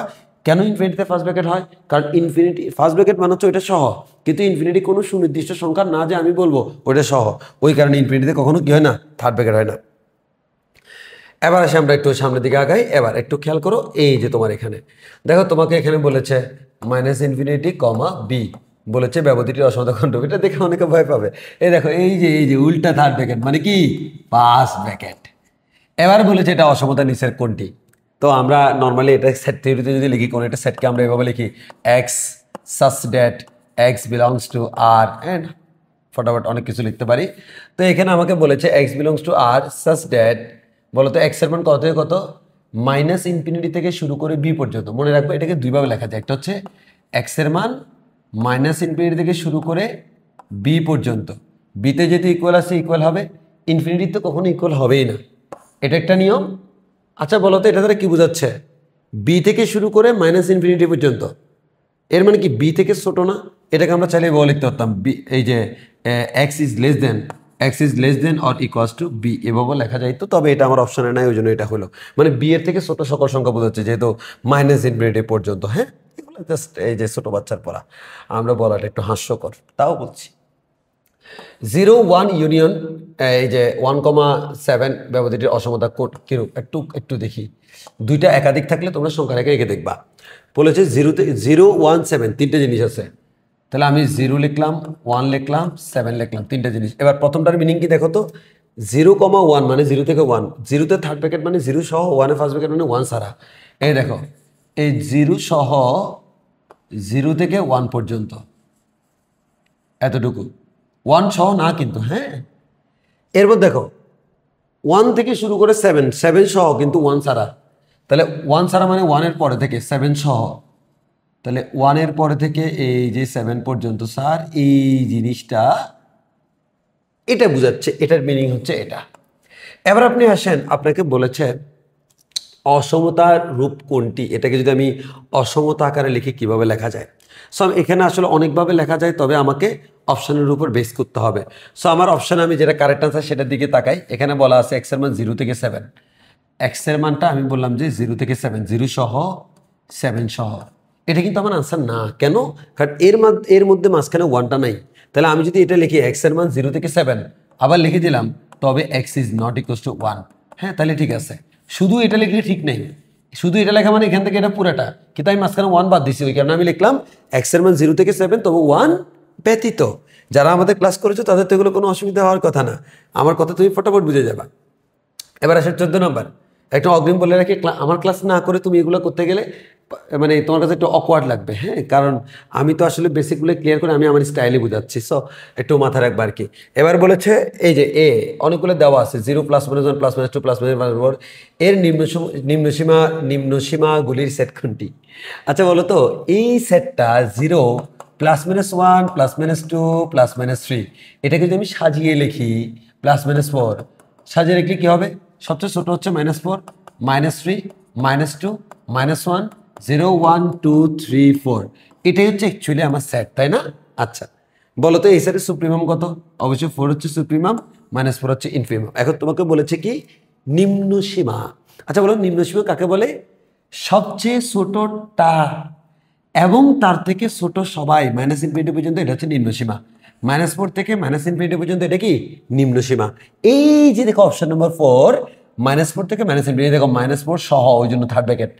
A: কেন ইনফিনিটিতে ফার্স্ট ব্র্যাকেট হয়? কারণ ইনফিনিটি ফার্স্ট ব্র্যাকেট মানে হচ্ছে ওইটা সহ, কিন্তু ইনফিনিটি কোনো সুনির্দিষ্ট সংখ্যা না যে আমি বলবো ওইটা সহ, ওই কারণে ইনফিনিটিতে কখনো কি হয় না? থার্ড ব্র্যাকেট হয় না। এবার আসে আমরা একটু সামনের দিকে আগাই। এবার একটু খেয়াল করো, এই যে তোমার এখানে দেখো, তোমাকে এখানে বলেছে -∞, বি, বলেছে ব্যবধিটির অসমতা কোনটি। এটা দেখে অনেকে ভয় পাবে। এই দেখো এই যে উল্টা থার্ড ব্র্যাকেট মানে কি? First bracket. এবার বলেছে এটা অসমতা নিচের কোনটি? তো আমরা নর্মালি এটা সেট থিওরিতে যদি লিখি, কোনো একটা সেটকে আমরা এভাবে লিখি X such that X belongs to R, and ফটাফট অনেক কিছু লিখতে পারি। তো এখানে আমাকে বলেছে X belongs to R such that, বলতো এক্স এর মান কত থেকে কত? -∞ থেকে শুরু করে বি পর্যন্ত। মনে রাখবো এটাকে দুইভাবে লেখা যায়। একটা হচ্ছে এক্স এর মান -∞ থেকে শুরু করে বি পর্যন্ত, বিতে যেহেতু ইকুয়াল আছে ইকুয়াল হবে, ইনফিনিটি তো কখনো ইকুয়াল হবেই না, এটা একটা নিয়ম। আচ্ছা বলো তো এটা দ্বারা কি বোঝাচ্ছে? বি থেকে শুরু করে -∞ পর্যন্ত, এর মানে কি বি থেকে ছোট না? এটাকে আমরা চাইলে এভাবে লিখতে পারতাম, বি, এই যে X is less than or equals to B, এভাবে লেখা যাইতো। তবে এটা আমার অপশনে নাই, ওই জন্য এটা হলো মানে বি এর থেকে ছোট সকল সংখ্যা বোঝাচ্ছে, যেহেতু -∞ পর্যন্ত। হ্যাঁ, এগুলো জাস্ট এই যে ছোট বাচ্চার পড়া, আমরা বলাটা একটু হাস্যকর, তাও বলছি। 0, 1 ইউনিয়ন, এই যে 1,7 ব্যবধিটির অসমতা কিরূপ একটু দেখি। দুইটা একাধিক থাকলে তোমরা সংখ্যা রেখে এঁকে দেখবা। বলেছে 0, 1, 7 তিনটে জিনিস আছে। তাহলে আমি 0 লিখলাম, 1 লিখলাম, 7 লিখলাম, তিনটে জিনিস। এবার প্রথমটার মিনিং কি দেখো তো? 0,1 মানে 0 থেকে 1, 0তে থার্ড ব্র্যাকেট মানে 0 সহ, 1 এ ফার্স্ট ব্র্যাকেট মানে 1 সারা। এই দেখো, এই 0 সহ 0 থেকে 1 পর্যন্ত এতটুকু, 1 সহ না কিন্তু। হ্যাঁ, এরপর দেখো 1 থেকে শুরু করে 7 সহ কিন্তু 1 ছাড়া। তাহলে 1 ছাড়া মানে 1 এর পরে থেকে 7 সহ, তাহলে 1 এর পরে থেকে এই যে 7 পর্যন্ত স্যার, এই জিনিসটা এটা বুঝাচ্ছে, এটার মিনিং হচ্ছে এটা। এবার আপনি আসেন, আপনাকে বলেছে অসমতার রূপ কোনটি, এটাকে যদি আমি অসমতা আকারে লিখি কিভাবে লেখা যায়। সো এখানে আসলে অনেকভাবে লেখা যায়, তবে আমাকে অপশানের উপর বেস করতে হবে। সো আমার অপশানে আমি যেটা কারেক্ট আনসার সেটার দিকে তাকাই। এখানে বলা আছে এক্সের মান 0 থেকে 7, এক্সের মানটা আমি বললাম যে 0 থেকে 7, 0 সহ 7 সহ, এটা কিন্তু আমার আনসার না। কেন? কারণ এর মধ্যে মাঝখানে ওয়ানটা নাই। তাহলে আমি যদি এটা লিখি এক্স এর মান 0 থেকে 7 আবার লিখে দিলাম, তবে x is not equal to 1। হ্যাঁ, তাহলে ঠিক আছে। শুধু এটা লিখলে ঠিক নেই, শুধু এটা লেখা মানে এখান থেকে এটা পুরাটা, কিন্তু আমি মাঝখানে 1 বাদ দিচ্ছি। ওই কারণে আমি লিখলাম এক্স এর মান 0 থেকে 7, তবে 1 ব্যতীত। যারা আমাদের ক্লাস করেছো তাদের তো এগুলো কোনো অসুবিধা হওয়ার কথা না। আমার কথা তুমি ফটাফট বুঝে যাবা। এবার আসে 14 নম্বর। একটা অগ্রিম বলে রাখি, আমার ক্লাস না করে তুমি এগুলো করতে গেলে মানে তোমার কাছে একটু অকওয়ার্ড লাগবে। হ্যাঁ, কারণ আমি তো আসলে বেসিকগুলো ক্লিয়ার করে আমি আমার স্টাইলে বুঝাচ্ছি, সো একটু মাথা রাখবো আর কি। এবার বলেছে এই যে এ অনেকগুলো দেওয়া আছে, 0 ± 1 ± 2 ± 4, এর নিম্নসীমাগুলির সেট কোনটি? আচ্ছা বলো তো, এই সেটটা 0 ± 1 ± 2 ± 3, এটাকে যদি আমি সাজিয়ে লিখি ± 4, সাজিয়ে লিখলে কি হবে? সবচেয়ে ছোট হচ্ছে -4, -3, -2, -1, 0 1 2 3 4। এটাই হচ্ছে অ্যাকচুয়ালি আমার সেট, তাই না? আচ্ছা বলো তো এই সেটের সুপ্রিমাম কত? অবশ্যই 4 হচ্ছে সুপ্রিমাম, -4 হচ্ছে ইনফিমাম। এখন তোমাকে বলেছে কি নিম্ন সীমা। আচ্ছা বলো নিম্ন সীমা কাকে বলে? সবচেয়ে ছোটটা এবং তার থেকে ছোট সবাই -∞ পর্যন্ত, এটা হচ্ছে নিম্ন সীমা। -4 থেকে -∞ পর্যন্ত এটা কি নিম্ন সীমা। এই যে দেখো অপশন নম্বর 4, -4 থেকে -∞, দেখো -4 সহ, ওই জন্য থার্ড ব্র্যাকেট।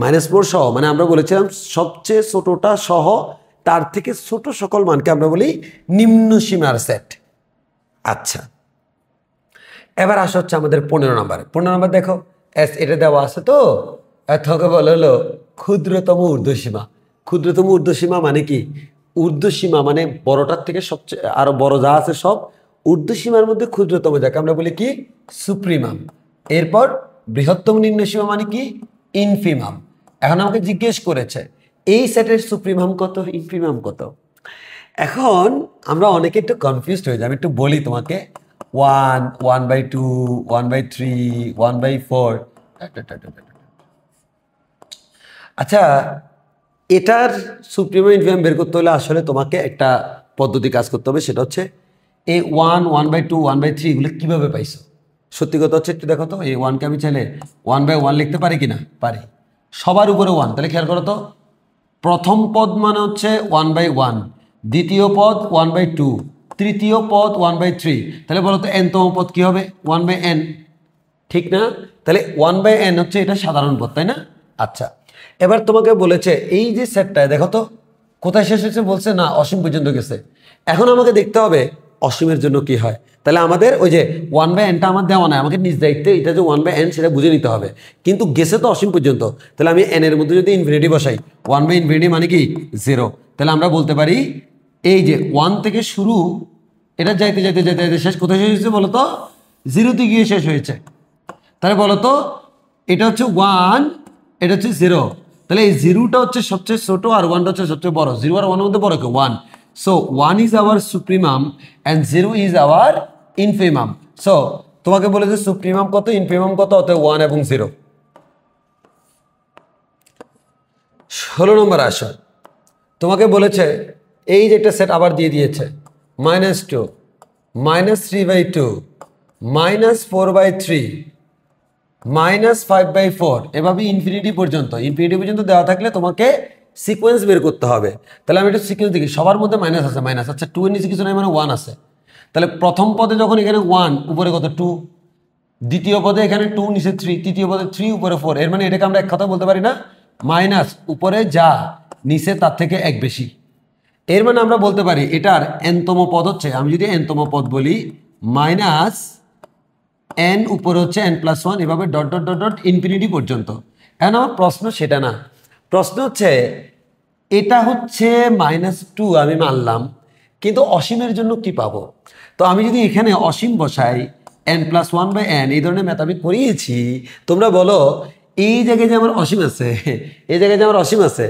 A: -4 সহ মানে আমরা বলেছিলাম সবচেয়ে ছোটটা সহ তার থেকে ছোট সকল মানকে আমরা বলি নিম্ন সীমার সেট। আচ্ছা এবার আসা হচ্ছে আমাদের 15 নম্বর। 15 নম্বর দেখো এটা দেওয়া আছে তো, এতকে বলা হলো ক্ষুদ্রতম ঊর্ধ্বসীমা। ক্ষুদ্রতম ঊর্ধ্বসীমা মানে কি? ঊর্ধ্বসীমা মানে বড়টার থেকে সবচেয়ে আরো বড় যা আছে সব, ঊর্ধ্বসীমার মধ্যে ক্ষুদ্রতম যাকে আমরা বলি কি সুপ্রিমাম। এরপর বৃহত্তম নিম্নসীমা মানে কি ইনফিমাম। এখন আমাকে জিজ্ঞেস করেছে এই সেটের সুপ্রিমাম কত, ইনফিমাম কত। এখন আমরা অনেকে একটু কনফিউজড হয়ে যাই, আমি একটু বলি তোমাকে। 1, 1/2, 1/3, 1/4। আচ্ছা এটার সুপ্রিমাম ইনফিমাম বের করতে হলে আসলে তোমাকে একটা পদ্ধতি কাজ করতে হবে, সেটা হচ্ছে এই 1, 1/2, 1/3 এগুলো কীভাবে পাইছো? সত্যি কথা হচ্ছে একটু দেখো তো, এই 1কে আমি চাইলে 1/1 লিখতে পারি কিনা? পারি। সবার উপরে 1, তাহলে খেয়াল করো তো, প্রথম পদ মানে হচ্ছে 1/1, দ্বিতীয় পদ 1/2, তৃতীয় পদ 1/3। তাহলে বলো তো nতম পদ কি হবে? 1/n, ঠিক না? তাহলে 1/n হচ্ছে এটা সাধারণ পদ, তাই না? আচ্ছা এবার তোমাকে বলেছে এই যে সেটটা দেখো তো কোথায় শেষ হয়েছে, বলছে না অসীম পর্যন্ত গেছে। এখন আমাকে দেখতে হবে অসীমের জন্য কি হয়। তাহলে আমাদের ওই যে 1/nটা আমার দেওয়া নাই, আমাকে নিজ দায়িত্বে এটা যে 1/n সেটা বুঝে নিতে হবে, কিন্তু গেছে তো অসীম পর্যন্ত। তাহলে আমি n এর মধ্যে যদি ইনফিনিটি বসাই, 1/∞ মানে কি 0, তাহলে আমরা বলতে পারি এই যে 1 থেকে শুরু, এটা যাইতে যাইতে যাইতে যাইতে শেষ কোথায় শেষ হয়েছে বলো তো? 0তে গিয়ে শেষ হয়েছে। তাহলে বলো তো এটা হচ্ছে 1, এটা হচ্ছে 0, তাহলে এই 0টা হচ্ছে সবচেয়ে ছোট আর 1টা হচ্ছে সবচেয়ে বড়। 0 আর 1 এর মধ্যে বড় কি 1, so 1 is our supremum and 0 is our infimum. So তোমাকে বলেছে সুপ্রিমাম কত, ইনফিমাম কত, অতএব 1 এবং 0। 16 নম্বর আসো, তোমাকে বলেছে এই যে একটা সেট আবার দিয়ে দিয়েছে -2, -3/2, -4/3, -5/4, এভাবে ইনফিনিটি পর্যন্ত। ইনফিনিটি পর্যন্ত দেওয়া থাকলে তোমাকে সিকোয়েন্স বের করতে হবে। তাহলে আমি একটা সিকোয়েন্স দেখি, সবার মধ্যে মাইনাস আছে, মাইনাস। আচ্ছা 2 এর নিচে কিছু নাই মানে 1 আছে। তাহলে প্রথম পদে যখন এখানে 1, উপরে কত 2, দ্বিতীয় পদে এখানে 2, নিচে 3, তৃতীয় পদে 3, উপরে 4। এর মানে এটাকে আমরা এক কথা বলতে পারি না, মাইনাস উপরে যা নিচে তার থেকে এক বেশি। এর মানে আমরা বলতে পারি এটার nতম পদ হচ্ছে, আমি যদি nতম পদ বলি -n, উপরে হচ্ছে n+1, এভাবে dot dot dot dot infinity পর্যন্ত। এখন আমার প্রশ্ন সেটা না, প্রশ্ন হচ্ছে এটা হচ্ছে -2 আমি মানলাম, কিন্তু অসীমের জন্য কি পাবো? তো আমি যদি এখানে অসীম বসাই n+1/n, এই ধরনের ম্যাথ আমি করিয়েছি, তোমরা বলো এই জায়গায় যে আমার অসীম আছে, এই জায়গায় যে আমার অসীম আছে,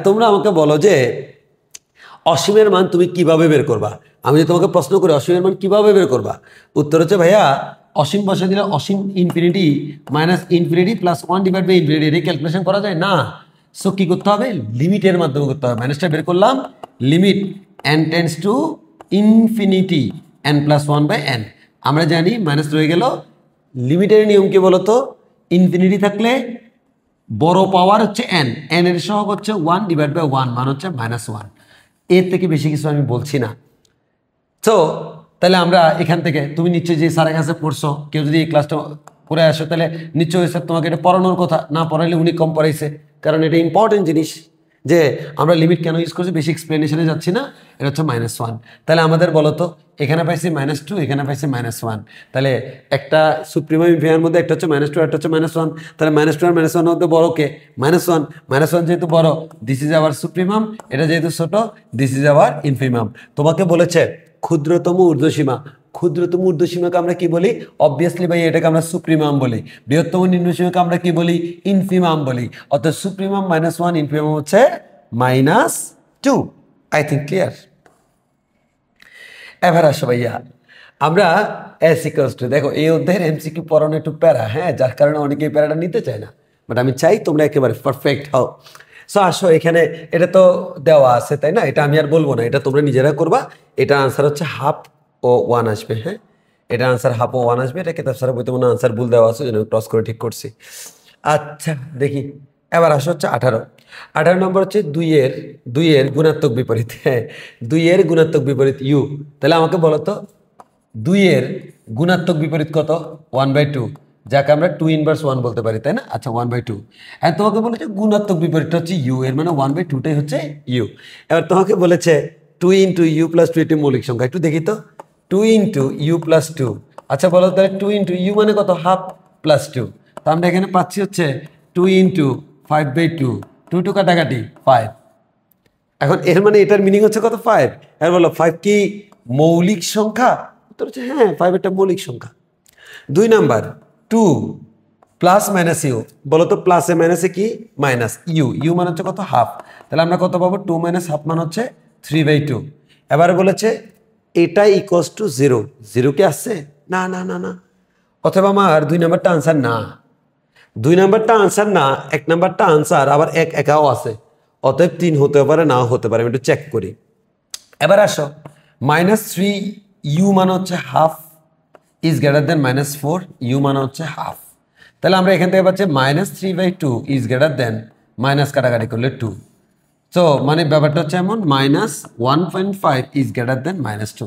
A: তোমরা আমাকে বলো যে অসীমের মান তুমি কিভাবে বের করবা। আমি যদি তোমাকে প্রশ্ন করি অসীমের মান কিভাবে বের করবা, উত্তর হচ্ছে ভাইয়া অসীম বসে দিলে অসীম ইনফিনিটি -∞ +1 /∞, এটা ক্যালকুলেশন করা যায় না। সো কি করতে হবে? লিমিটের মাধ্যমে করতে হবে। মাইনাসটা বের করলাম, limit n tends to infinity n+1/n। আমরা জানি মাইনাস রয়ে গেল। লিমিটের নিয়ম কি বলতো? ইনফিনিটি থাকলে বড় পাওয়ার হচ্ছে এন, এন এর সহগ হচ্ছে 1/1 মান হচ্ছে -1। এর থেকে বেশি কিছু আমি বলছি না। তো তাহলে আমরা এখান থেকে তুমি নিশ্চয়ই যে স্যারের কাছে পড়ছো, কেউ যদি এই ক্লাসটা করে আসো তাহলে নিশ্চয়ই স্যার তোমাকে এটা পড়ানোর কথা, না পড়াইলে উনি কম পড়াইছে, কারণ এটা ইম্পর্টেন্ট জিনিস যে আমরা লিমিট কেন ইউজ করছি, বেশি এক্সপ্লেনেশনে যাচ্ছি না। এটা হচ্ছে -1। তাহলে আমাদের বলো তো এখানে পাইছি -2, এখানে পাইছি -1, তাহলে একটা সুপ্রিমাম ইনফিনিমামের মধ্যে একটা হচ্ছে -2 একটা হচ্ছে -1, তাহলে -2 আর -1 মধ্যে বড় কে? -1, -1 যেহেতু বড়, দিস ইজ আওয়ার সুপ্রিমাম, এটা যেহেতু ছোট, দিস ইজ আওয়ার ইনফিনিমাম। তোমাকে বলেছে ক্ষুদ্রতম ঊর্ধ্বসীমা, ক্ষুদ্রতম ঊর্ধ্বসীমাকে আমরা কি বলি? অবভিয়াসলি ভাই এটাকে আমরা সুপ্রিমাম বলি। বৃহত্তম নিম্নসীমাকে আমরা কি বলি? ইনফিমাম বলি। অর্থাৎ সুপ্রিমাম -1, ইনফিমাম হচ্ছে -2। I think clear. এবার আসো ভাইয়া, আমরা দেখো এই অধ্যায়ের এমসিকিউ পড়ানো একটু প্যারা, হ্যাঁ, যার কারণে অনেকে এই প্যারাটা নিতে চায় না, বাট আমি চাই তোমরা একেবারে পারফেক্ট হও। সো আসো এখানে, এটা তো দেওয়া আছে তাই না, এটা আমি আর বলবো না, এটা তোমরা নিজেরা করবা। এটা আনসার হচ্ছে হাফ ও 1 আসবে, হ্যাঁ, এটা আনসার হাফ ও 1 আসবে। এটা কেতাব স্যারের বইতে মনে আনসার ভুল দেওয়া আছে, যেন ক্রস করে ঠিক করছি। আচ্ছা দেখি, এবার আসো হচ্ছে 18 নম্বর হচ্ছে দুইয়ের গুণাত্মক বিপরীত। হ্যাঁ, দুইয়ের গুণাত্মক বিপরীত ইউ। তাহলে আমাকে বলো তো দুইয়ের গুণাত্মক বিপরীত কত? 1/2, যাকে আমরা 2 ইনভার্স 1 বলতে পারি, তাই না? আচ্ছা 1/2। এখন তোমাকে বলেছে গুণাত্মক বিপরীতটা হচ্ছে ইউ, এর মানে 1/2টাই হচ্ছে ইউ। এবার তোমাকে বলেছে 2 × u + 2 এটি মৌলিক সংখ্যা। একটু দেখি তো, 2 × u + 2। আচ্ছা বলো তাহলে 2 × u মানে কত? হাফ + 2। তো আমরা এখানে পাচ্ছি হচ্ছে 2 × 5/2, 2 2 কাটাকাটি 5। এখন এর মানে এটার মিনিং হচ্ছে কত? 5। এর বলো 5 কি মৌলিক সংখ্যা? উত্তর হচ্ছে হ্যাঁ, 5 একটা মৌলিক সংখ্যা। 2 নাম্বার 2 + - ইউ। বলো তো প্লাসে মাইনাসে কি? মাইনাস। ইউ মানে হচ্ছে কত? হাফ। তাহলে আমরা কত পাবো? 2 - হাফ মানে হচ্ছে 3/2। এবারে বলেছে এটা ইকুয়ালস টু 0। 0 কি আসছে? না না না না। অথবা আমার 2 নাম্বারটা আনসার না, 2 নাম্বারটা আনসার না, 1 নাম্বারটা আনসার, আবার একাও আছে। অতএব 3 হতে পারে, নাও হতে পারে, আমি একটু চেক করি। এবার আসো -3 ইউ মানে হচ্ছে half is greater than -4 U মানে হচ্ছে হাফ। তাহলে আমরা এখান থেকে পাচ্ছি -3/2 ইজ গ্রেটার দেন, মাইনাস কাটাকাটি করলে 2। সো মানে ব্যাপারটা হচ্ছে এমন, -1.5 ইজ গ্রেটার দেন -2।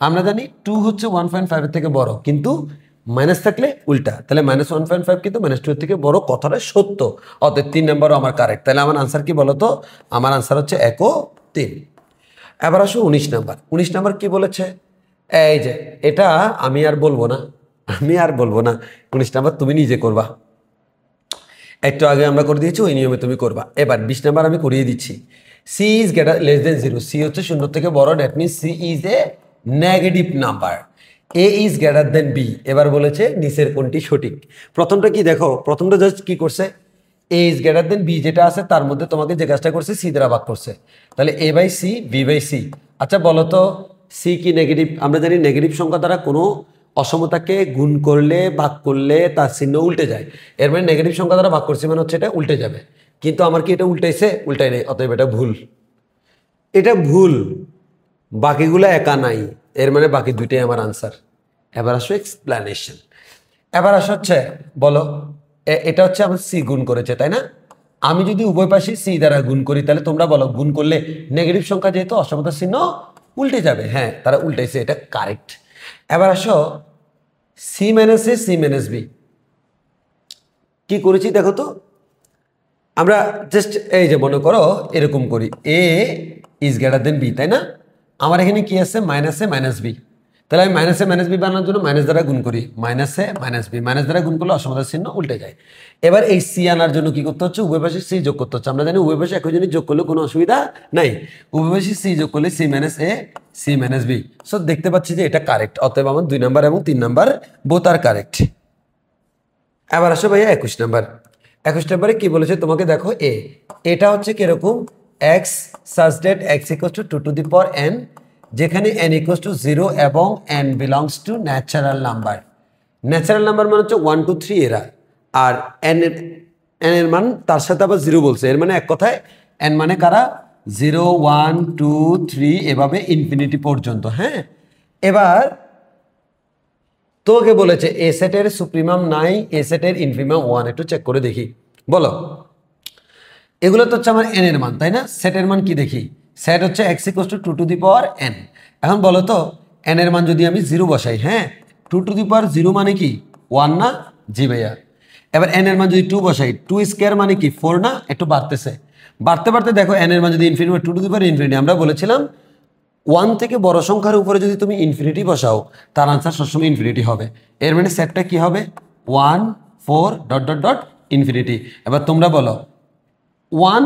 A: আমরা জানি 2 হচ্ছে 1.5 এর থেকে বড়, কিন্তু মাইনাস থাকলে উল্টা। তাহলে -1.5 কিন্তু -2 এর থেকে বড়, কথাটা সত্য। অতএব 3 নম্বরও আমার কারেক্ট। তাহলে আমার আনসার কি বলতো? আমার আনসার হচ্ছে 1 ও 3। এবার আসো 19 নাম্বার। 19 নাম্বার কি বলেছে? এই যে এটা আমি আর বলবো না, 19 নাম্বার তুমি নিজে করবা। একটু আগে আমরা করে দিয়েছি, ওই নিয়মে তুমি করবা। এবার 20 নাম্বার আমি করিয়ে দিচ্ছি। C is less than 0। C হচ্ছে 0 থেকে বড়, that means C is a negative number. A is greater than B. এবার বলেছে নিচের কোনটি সঠিক? প্রথমটা কি দেখো, প্রথমটা জাস্ট কি করছে? এ ইজ গ্রেটার দেন বি যেটা আছে তার মধ্যে তোমাকে যে কাজটা করছে সি দ্বারা ভাগ করছে। তাহলে a/c b/c। আচ্ছা বলো তো সি কি নেগেটিভ? আমরা জানি নেগেটিভ সংখ্যা দ্বারা কোনো অসমতাকে গুণ করলে, ভাগ করলে তার চিহ্ন উল্টে যায়। এর মানে নেগেটিভ সংখ্যা দ্বারা ভাগ করছি মানে হচ্ছে এটা উল্টে যাবে। কিন্তু আমার কি এটা উল্টাইছে? উল্টাই নেই, অতএব এটা ভুল। এটা ভুল, বাকিগুলো একা নাই, এর মানে বাকি দুইটাই আমার আনসার। এবার আসো এক্সপ্লেনেশন। এবার আসো হচ্ছে বলো, এটা হচ্ছে আমার সি গুণ করেছে তাই না? আমি যদি উভয় পাশে সি দ্বারা গুণ করি, তাহলে তোমরা বলো গুণ করলে নেগেটিভ সংখ্যা যেহেতু অসমতার চিহ্ন উল্টে যাবে। হ্যাঁ, তারা উল্টাইছে, এটা কারেক্ট। এবার আসো C minus A C minus B কি করেছি দেখো তো। আমরা জাস্ট এই যে মনে করো এরকম করি, A is greater than B, তাই না? আমার এখানে কি আছে? -a minus B. তাহলে আমি -a মাইনাস বি বানানোর জন্য মাইনাস দ্বারা গুণ করি, -a মাইনাস বি। মাইনাস দ্বারা গুণ করলে অসমতার চিহ্ন উল্টে যায়। এবার এই সি আনার জন্য কি করতে হচ্ছে? উভয় পাশে সি যোগ করতে হচ্ছে। আমরা জানি উভয় পাশে একই জিনিস যোগ করলে কোনো অসুবিধা নাই। উভয় পাশে সি যোগ করলে C minus A C minus B. So দেখতে পাচ্ছি যে এটা কারেক্ট। অতএব আমার 2 নাম্বার এবং 3 নাম্বার বোথ আর কারেক্ট। এবার আসো ভাইয়া 21 নাম্বার। 21 নাম্বারে কি বলেছে তোমাকে দেখো, এটা হচ্ছে কিরকম? x such that x equals to 2 to the power n, যেখানে n equals to 0 এবং n belongs to natural number. Natural number মানে হচ্ছে 1 2 3 এরা, আর n এর মান তার সাথে আবার 0 বলছে। এর মানে এক কথায় n মানে কারা? 0 1 2 3 এভাবে ইনফিনিটি পর্যন্ত। হ্যাঁ, এবার তোকে বলেছে এ সেটের সুপ্রিমাম নাই, এ সেটের ইনফিমাম 1। একটু চেক করে দেখি, বলো এগুলো তো হচ্ছে আমার n এর মান, তাই না? সেটের মান কি দেখি, সেট হচ্ছে x = 2 two the power n। এখন বলো তো n এর মান যদি আমি 0 বসাই, হ্যাঁ 2 টু দি পাওয়ার 0 মানে কি 1 না? জি ভাইয়া। এবার n এর মান যদি 2 বসাই, 2 স্কয়ার মানে কি 4 না? একটু বাড়তেছে, বাড়তে বাড়তে দেখো n এর মান যদি infinity, 2 two the power infinity. আমরা বলেছিলাম 1 থেকে বড় সংখ্যার উপরে যদি তুমি ইনফিনিটি বসাও তার আনসার সবসময় ইনফিনিটি হবে। এর মানে সেটটা কি হবে 1 4 ডট ডট ডট ইনফিনিটি। এবার তোমরা বলো 1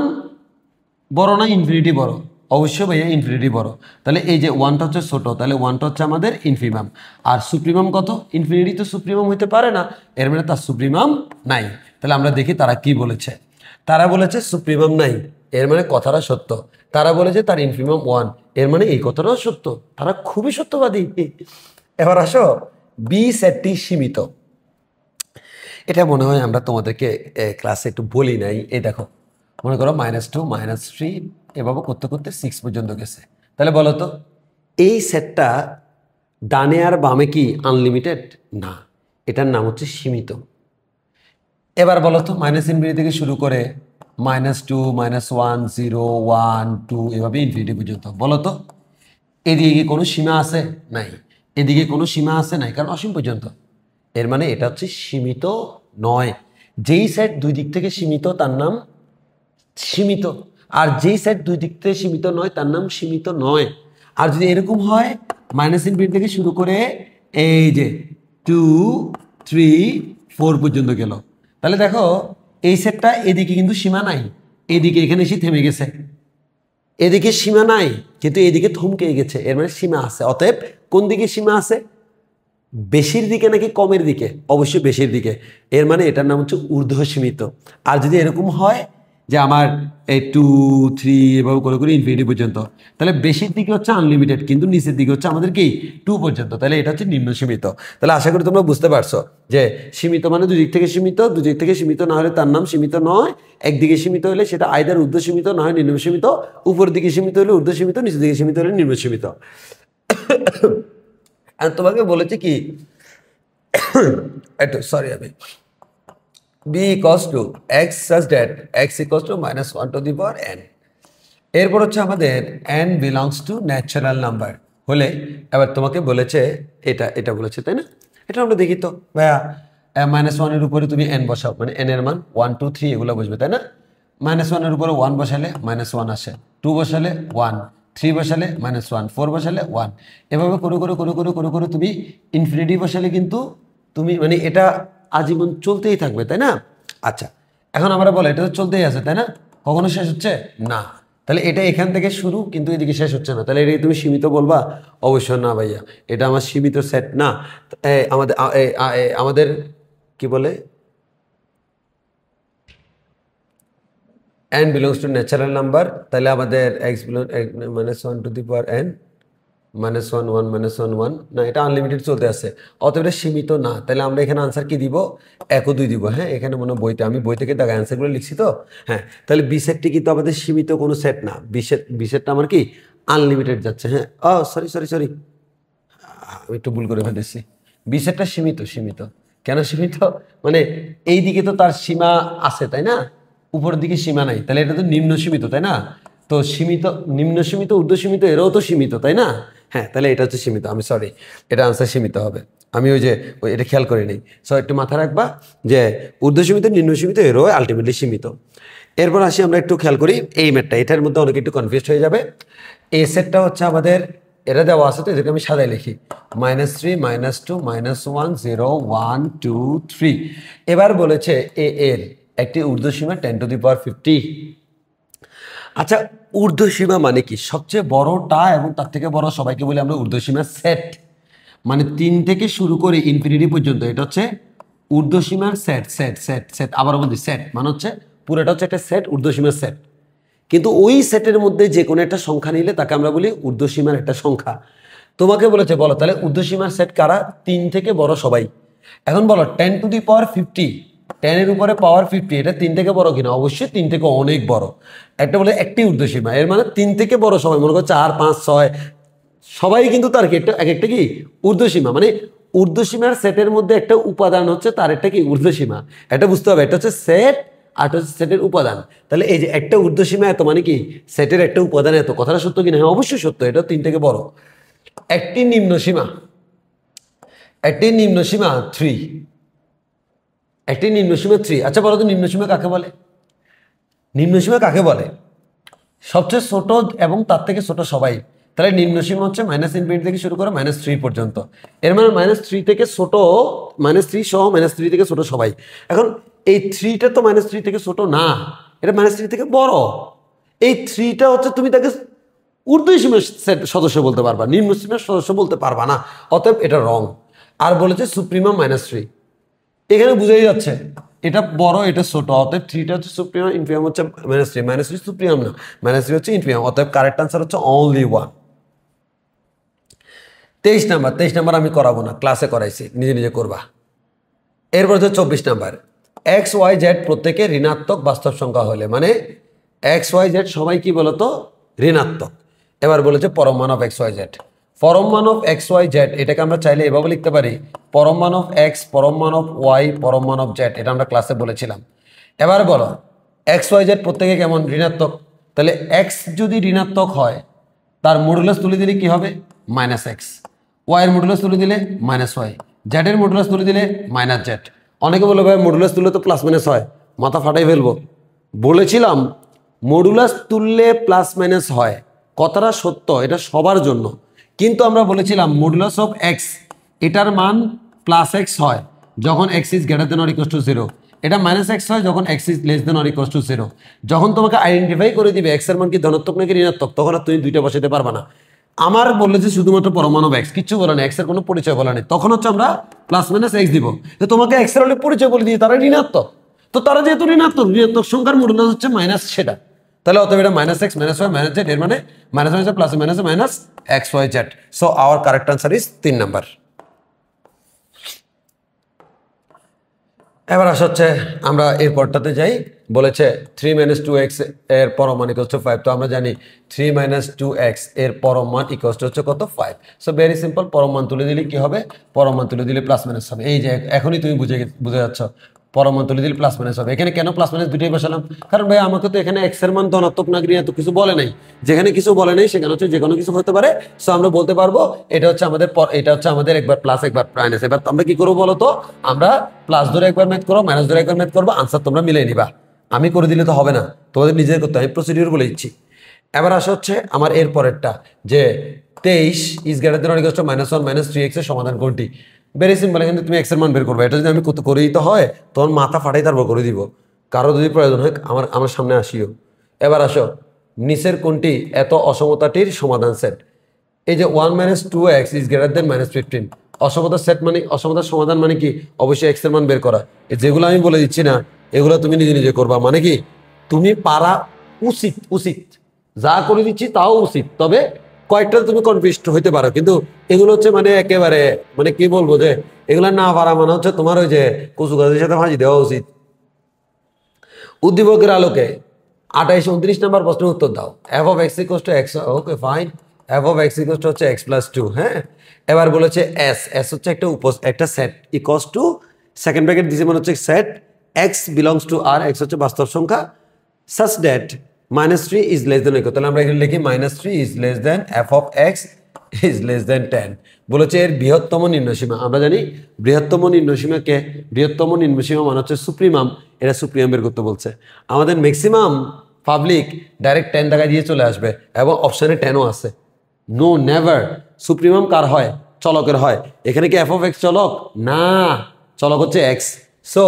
A: বড় না ইনফিনিটি বড়? অবশ্যই ভাইয়া ইনফিনিটি বড়। তাহলে এই যে 1টা হচ্ছে ছোট, তাহলে 1টা হচ্ছে আমাদের ইনফিমাম। আর সুপ্রিমাম কত? ইনফিনিটি তো সুপ্রিমাম হইতে পারে না, এর মানে তার সুপ্রিমাম নাই। তাহলে আমরা দেখি তারা কি বলেছে। তারা বলেছে সুপ্রিমাম নাই, এর মানে কথাটা সত্য। তারা বলেছে তার ইনফিমাম 1, এর মানে এই কথাটাও সত্য। তারা খুবই সত্যবাদী। এবার আসো বি সেটটি সীমিত। এটা মনে হয় আমরা তোমাদেরকে ক্লাসে একটু বলি নাই। এই দেখো মনে করো -2 -3 এভাবে করতে করতে 6 পর্যন্ত গেছে। তাহলে বলো তো এই সেটটা ডানে আর বামে কি আনলিমিটেড? না, এটার নাম হচ্ছে সীমিত। এবার বলো তো -ইনফিনিটি থেকে শুরু করে -2 -1 0 1 2 এভাবে ইনফিনিটি পর্যন্ত। বলো তো এদিকে কি কোনো সীমা আছে? নাই। এদিকে কোনো সীমা আছে? নাই, কারণ অসীম পর্যন্ত। এর মানে এটা হচ্ছে সীমিত নয়। যেই সেট দুই দিক থেকে সীমিত তার নাম সীমিত, আর যেই সেট দুই দিক থেকে সীমিত নয় তার নাম সীমিত নয়। আর যদি এরকম হয় -ইনফিনিটি থেকে শুরু করে এই যে 2 3 4 পর্যন্ত গেল, তাহলে দেখো এই সেটটা এদিকে কিন্তু সীমা নাই, এদিকে এখানে এসে থেমে গেছে। এদিকে সীমা নাই কিন্তু এদিকে থমকে গেছে, এর মানে সীমা আছে। অতএব কোন দিকে সীমা আছে? বেশির দিকে নাকি কমের দিকে? অবশ্যই বেশির দিকে। এর মানে এটার নাম হচ্ছে ঊর্ধ্ব সীমিত। আর যদি এরকম হয় যে আমার এই 2 3 এভাবে করে করে ইনফিনিটি পর্যন্ত, তাহলে বেশির দিকে হচ্ছে আনলিমিটেড, কিন্তু নিচের দিকে হচ্ছে আমাদের কি 2 পর্যন্ত। তাহলে এটা হচ্ছে নিম্ন সীমিত। তাহলে আশা করি তোমরা বুঝতে পারছো যে সীমিত মানে দুই দিক থেকে সীমিত, দুই দিক থেকে সীমিত না হলে তার নাম সীমিত নয়। একদিকে সীমিত হলে সেটা আইদার ঊর্ধ্ব সীমিত না হয় নিম্ন সীমিত, উপর দিকে সীমিত হলে ঊর্ধ্ব সীমিত, নিচের দিকে সীমিত হলে নিম্ন সীমিত। আর তোমাকে বলেছে কি একটু সরি আমি b equals to x such that x equals to -1 to the power n। এরপর হচ্ছে আমাদের n belongs to natural number হলে, এবার তোমাকে বলেছে এটা এটা বলেছে, তাই না? এটা আমরা দেখি তো ভাইয়া -1 এর উপরে তুমি n বসাও, মানে n এর মান 1 2 3 এগুলো বসবে, তাই না? -1 এর উপরে 1 বসালে -1 আসে, 2 বসালে 1, 3 বসালে -1, 4 বসালে 1, এভাবে করে করে করে করে করে করে তুমি ইনফিনিটি বসালে কিন্তু তুমি মানে এটা আজীবন চলতেই থাকবে, তাই না? আচ্ছা এখন আমরা বলো এটা তো চলতেই আছে, তাই না? কখনো শেষ হচ্ছে না। তাহলে এটা এখান থেকে শুরু কিন্তু এদিকে শেষ হচ্ছে না, তাহলে এটাকে তুমি সীমিত বলবা? অবশ্যই না ভাইয়া, এটা আমার সীমিত সেট না। আমাদের আমাদের কি বলে n belongs to natural number, তাহলে আমাদের x belongs -1 to the power n -1 1 -1 1 না, এটা আনলিমিটেড চলতে আছে, অতএব এটা সীমিত না। তাহলে আমরা এখানে আনসার কি দিব? 1 ও 2 দিব। হ্যাঁ এখানে মনে বইতে আমি বই থেকে দেখা অ্যান্সারগুলো লিখছি তো। হ্যাঁ তাহলে বি সেটটি কিন্তু আমাদের সীমিত কোনো সেট না, বি সেটটা আমার কি আনলিমিটেড যাচ্ছে। হ্যাঁ ও সরি সরি সরি আমি একটু ভুল করে ফেলেছি। বি সেটটা সীমিত, সীমিত কেন সীমিত? মানে এই দিকে তো তার সীমা আছে, তাই না? উপরের দিকে সীমা নাই, তাহলে এটা তো নিম্ন সীমিত, তাই না? তো সীমিত নিম্ন সীমিত ঊর্ধ্ব সীমিত এরাও তো সীমিত, তাই না? হ্যাঁ তাহলে এটা হচ্ছে সীমিত। আমি সরি, এটা আনসার সীমিত হবে। আমি ওই যে এটা খেয়াল করে নিই। সো একটু মাথায় রাখবা যে ঊর্ধ্ব সীমিত নিম্ন সীমিত এরও আলটিমেটলি সীমিত। এরপর আসি আমরা একটু খেয়াল করি এই ম্যাটটা, এটার মধ্যে অনেকে একটু কনফিউজড হয়ে যাবে। এই সেটটা হচ্ছে আমাদের এটা দেওয়া আছে তো এদেরকে আমি সাদায় লিখি -3 -2 -1 0 1 2 3। এবার বলেছে এ এর একটি ঊর্ধ্বসীমা 10 to the power 50। আচ্ছা ঊর্ধ্বসীমা মানে কি? সবচেয়ে বড়টা এবং তার থেকে বড় সবাইকে বলি আমরা ঊর্ধ্বসীমার সেট। মানে 3 থেকে শুরু করে ইনফিনিটি পর্যন্ত এটা হচ্ছে ঊর্ধ্বসীমার সেট সেট সেট সেট। আবারও বলছি সেট মানে হচ্ছে পুরোটা হচ্ছে একটা সেট, ঊর্ধ্বসীমার সেট। কিন্তু ওই সেটের মধ্যে যে কোনো একটা সংখ্যা নিলে তাকে আমরা বলি ঊর্ধ্বসীমার একটা সংখ্যা। তোমাকে বলেছে বলো তাহলে ঊর্ধ্বসীমার সেট কারা? 3 থেকে বড় সবাই। এখন বলো 10 to the power 50, 10 এর উপরে পাওয়ার 50 এটা 3 থেকে বড় কিনা? অবশ্যই 3 থেকে অনেক বড়। একটা বলে একটি ঊর্ধ্বসীমা, এর মানে 3 থেকে বড় সবাই, মনে করো 4 5 6 সবাই কিন্তু তার কি একটা এক একটা কি ঊর্ধ্বসীমা। মানে ঊর্ধ্বসীমার সেটের মধ্যে একটা উপাদান হচ্ছে তার একটা কি ঊর্ধ্বসীমা। এটা বুঝতে হবে, এটা হচ্ছে সেট 8 হচ্ছে সেটের উপাদান। তাহলে এই যে একটা ঊর্ধ্বসীমা এত মানে কি সেটের একটা উপাদান এত, কথাটা সত্য কিনা? হ্যাঁ অবশ্যই সত্য, এটা 3 থেকে বড়। একটি নিম্নসীমা 3, একটি নিম্নসীমা 3। আচ্ছা বলো তো নিম্নসীমা কাকে বলে? নিম্নসীমা কাকে বলে? সবচেয়ে ছোট এবং তার থেকে ছোট সবাই। তাহলে নিম্নসীমা হচ্ছে -∞ থেকে শুরু করে -3 পর্যন্ত। এর মানে -3 থেকে ছোট, -3 সহ -3 থেকে ছোট সবাই। এখন এই 3টা তো -3 থেকে ছোট না, এটা -3 থেকে বড়। এই 3টা হচ্ছে তুমি তাকে ঊর্ধ্বসীমার সদস্য বলতে পারবা, নিম্নসীমার সদস্য বলতে পারবা না, অতএব এটা রং। আর বলেছে সুপ্রিমাম -3, এখানে বুঝাই যাচ্ছে এটা বড় এটা ছোট, অতএব 3টা হচ্ছে সুপ্রিমাম, ইনফিমাম হচ্ছে -3, -3 সুপ্রিমাম না, -3 হচ্ছে ইনফিমাম, অতএব কারেক্ট আনসার হচ্ছে অনলি 1। 23 নাম্বার আমি করাবো না, ক্লাসে করাইছি, নিজে নিজে করবা। এরপর হচ্ছে 24 নাম্বার, XYZ প্রত্যেকে ঋণাত্মক বাস্তব সংখ্যা হলে, মানে XYZ সবাই কি বলতো ঋণাত্মক। এবার বলেছে পরম মান অফ XYZ। পরম মান অফ XYZ এটাকে আমরা চাইলে এভাবে লিখতে পারি, পরম মান অফ X, পরম মান অফ Y, পরম মান অফ Z, এটা আমরা ক্লাসে বলেছিলাম। এবার বলো XYZ প্রত্যেকে কেমন ঋণাত্মক, তাহলে X যদি ঋণাত্মক হয় তার মডুলাস তুলে দিলে কি হবে -X, Y এর মডুলাস তুলে দিলে -Y, Z এর মডুলাস তুলে দিলে -Z। অনেকে বলে ভাই মডুলাস তুললে তো প্লাস মাইনাস হয়, মাথা ফাটাই ফেলবো। বলেছিলাম মডুলাস তুললে প্লাস মাইনাস হয়, কথাটা সত্য, এটা সবার জন্য। কিন্তু আমরা বলেছিলাম মডুলাস অফ X এটার মান +X হয় যখন X is greater than or equal to 0, এটা -X হয় যখন X is less than or equal to 0। যখন তোমাকে আইডেন্টিফাই করে দিবে X এর মান কি ধনাত্মক নাকি ঋণাত্মক, তখন আর তুমি দুইটা বসাতে পারবা না। আমার বললে যে শুধুমাত্র পরমাণু অফ X, কিচ্ছু বলে না, X এর কোনো পরিচয় বলা নেই, তখন হচ্ছে আমরা +-X দিব। তো তোমাকে X এর হলে পরিচয় বলে দিয়ে তারা ঋণাত্মক, তো তারা যেহেতু ঋণাত্মক সংখ্যার মডুলাস হচ্ছে মাইনাস সেটা, তাহলে অতএব এটা -X, -Y, -Z, এর মানে -, plus -XYZ। So our correct answer is 3 number. এবার আসা হচ্ছে আমরা এর পরটাতে যাই, বলেছে 3 - 2x এর পরম মান ইকুয়াল টু 5। তো আমরা জানি 3 - 2x এর পরম মান ইকুয়াল টু হচ্ছে কত 5। সো ভেরি সিম্পল, পরম মান তুলে দিলে কি হবে, পরম মান তুলে দিলে প্লাস মাইনাস হবে। এই যে এখনই তুমি বুঝে যাচ্ছ, পরম মান তুলে দিলে প্লাস মাইনাস হবে। এখানে কেন প্লাস মাইনাস দুটোই বসালাম, কারণ ভাই আমাকে তো এখানে এক্স এর মান ধনাত্মক না ঋণাত্মক কিছু বলে নাই, যেখানে কিছু বলে নাই সেখানে হচ্ছে যে কোনো কিছু হতে পারে। সো আমরা বলতে পারবো এটা হচ্ছে আমাদের একবার প্লাস একবার মাইনাস। এবার আমরা কি করবো বলো তো, আমরা প্লাস ধরে একবার ম্যাথ করবো, মাইনাস ধরে একবার ম্যাথ করবো, আনসার তোমরা মিলিয়ে নিবা। আমি করে দিলে তো হবে না, তোমাদের নিজের করতে, আমি প্রসিডিউর বলে দিচ্ছি। এবার আসা হচ্ছে আমার এর পরেরটা, যে 23 is greater than or equal to -1 - 3x এর সমাধান কোনটি। ভেরি সিম্পল, এখানে তুমি এক্স এর মান বের করবে। এটা যদি আমি করে দিতে হয় তখন মাথা ফাটাই তারপর করে দিব, কারো যদি প্রয়োজন হয় আমার সামনে আসিও। এবার আসো, নিচের কোনটি এত অসমতাটির সমাধান সেট। এই যে 1 - 2x ইজ গ্রেটার দেন -15, অসমতার সেট মানে অসমতার সমাধান মানে কি, অবশ্যই এক্স এর মান বের করা। যেগুলো আমি বলে দিচ্ছি না এগুলো তুমি নিজে নিজে করবা, মানে কি তুমি পারা উচিত যা করে দিচ্ছি তাও উচিত, তবে কয়েকটা তুমি কনফিউজড হইতে পারো, কিন্তু এগুলো হচ্ছে মানে একেবারে মানে কি বলবো, যে এগুলো না পারা মানে হচ্ছে তোমার ওই যে কচু গাছের সাথে ভাজি দেওয়া উচিত। উদ্দীপকের আলোকে 28-29 নম্বর প্রশ্নের উত্তর দাও। f of x equals to x, okay fine, f of x equals to হচ্ছে x + 2। হ্যাঁ, এবার বলেছে s হচ্ছে একটা set equals to, second bracket দিছে মানে হচ্ছে set x belongs to r, x হচ্ছে বাস্তব সংখ্যা, such that -3 is less than or equal, তাহলে আমরা এখানে লিখি -3 is less than f of x is less than 10। বলেছে এর বৃহত্তম নিম্নসীমা, আমরা জানি বৃহত্তম নিম্নসীমাকে, বৃহত্তম নিম্নসীমা মানে হচ্ছে সুপ্রিমাম, এটা সুপ্রিমাম বের করতে বলছে। আমাদের ম্যাক্সিমাম পাবলিক ডাইরেক্ট 10 টাকা দিয়ে চলে আসবে এবং অপশানে 10ও আছে। নো নেভার, সুপ্রিমাম কার হয়, চলকের হয়। এখানে কি f of x চলক না, চলক হচ্ছে x। সো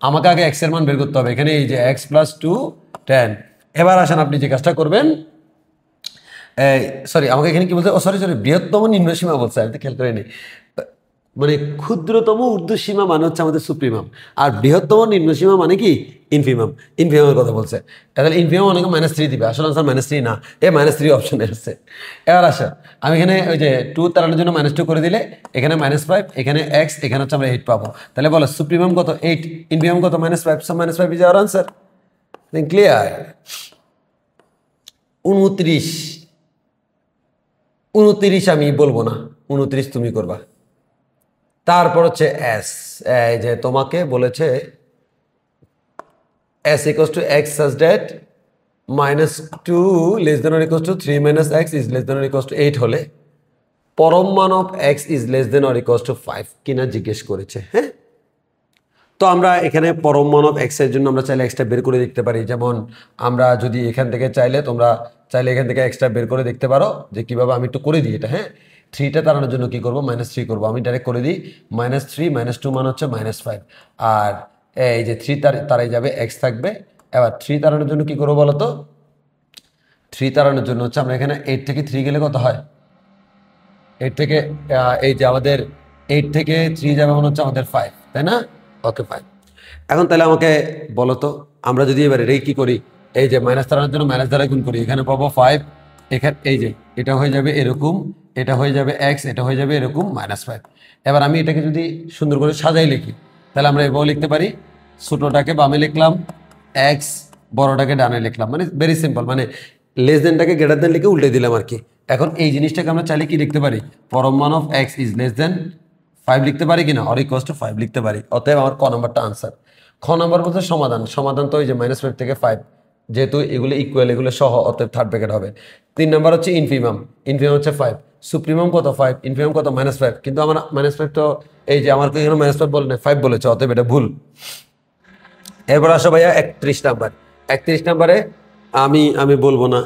A: আমাকে আগে x এর মান বের করতে হবে, এখানে এই যে x + 2 10। এবার আসেন আপনি যে কাজটা করবেন, সরি আমাকে এখানে কি বলছে, সরি বৃহত্তম নিম্নসীমা বলছে, আমি তো খেয়াল করিনি। মানে ক্ষুদ্রতম ঊর্ধ্বসীমা মানে হচ্ছে আমাদের সুপ্রিমাম, আর বৃহত্তম নিম্নসীমা মানে কি ইনফিমামের কথা বলছে। তাহলে ইনফিমাম অনেকে -3 দিবে, আসলে আনসার -3 না, -3 অপশনে আছে। এবার আসা, আমি এখানে ওই যে 2 তাড়ানোর জন্য -2 করে দিলে এখানে -5, এখানে x, এখানে হচ্ছে আমরা 8 পাবো। তাহলে বলো সুপ্রিমাম কত 8, ইনফিমাম কত -5, so -5 is our answer. Clear? 29 আমি বলবো না, 29 তুমি করবা। তারপর হচ্ছে এস, এই যে তোমাকে বলেছে s equals to x such that -2 less than or equals to 3 minus x is less than or equals to 8 হলে পরম মান of x is less than or equals to 5 কিনা জিজ্ঞেস করেছে। হ্যাঁ, তো আমরা এখানে পরম মান অফ x এর জন্য আমরা চাইলে xটা বের করে দেখতে পারি। যেমন আমরা যদি এখান থেকে চাইলে তোমরা চাইলে এখান থেকে xটা বের করে দেখতে পারো যে কিভাবে। আমি একটু করে দিই এটা। হ্যাঁ, 3টা তাড়ানোর জন্য কি করব, -3 করব। আমি ডাইরেক্ট করে দিই। -3 -2 মান হচ্ছে -5, আর এই যে 3 তারাই যাবে, x থাকবে। এবার 3 তাড়ানোর জন্য কি করবো বলো তো? 3 তাড়ানোর জন্য হচ্ছে আমরা এখানে 8 থেকে 3 গেলে কত হয়? 8 থেকে এই যে আমাদের 8 থেকে 3 যাবে মনে হচ্ছে আমাদের 5, তাই না? ওকে, 5। এখন তাহলে আমাকে বলো তো, আমরা যদি এবার এটাই কি করি, এই যে মাইনাস তাড়ানোর জন্য মাইনাস দ্বারা গুণ করি, এখানে পাবো 5, এখানে এই যে এটা হয়ে যাবে এরকম, এটা হয়ে যাবে x, এটা হয়ে যাবে এরকম -5। এবার আমি এটাকে যদি সুন্দর করে সাজাই লিখি, তাহলে আমরা এভাবে লিখতে পারি, ছোটোটাকে বামে লিখলাম, x, বড়টাকে ডানে লিখলাম। মানে ভেরি সিম্পল, মানে লেস দেনটাকে গ্রেটার দেন লিখে উল্টে দিলাম আর কি। এখন এই জিনিসটাকে আমরা চাইলে কি লিখতে পারি, পরম মান অফ x ইজ লেস দেন 5 লিখতে পারি কিনা, অর ইকুয়ালস টু 5 লিখতে পারি। অতএব আমার ক নাম্বারটা আনসার। খ নাম্বার বলতে সমাধান তো ওই যে -5 থেকে 5, যেহেতু এগুলো ইকুয়াল, এগুলো সহ, অতএব থার্ড ব্র্যাকেট হবে। 3 নাম্বার হচ্ছে ইনফিমাম হচ্ছে 5, সুপ্রিমাম কত 5, ইনফিমাম কত -5, কিন্তু আমার -5 তো এই যে আমার এখানে -5 বলে না, 5 বলেছে, অতএব এটা ভুল। এরপর আসো ভাইয়া 31 নাম্বার। 31 নাম্বারে আমি বলবো না।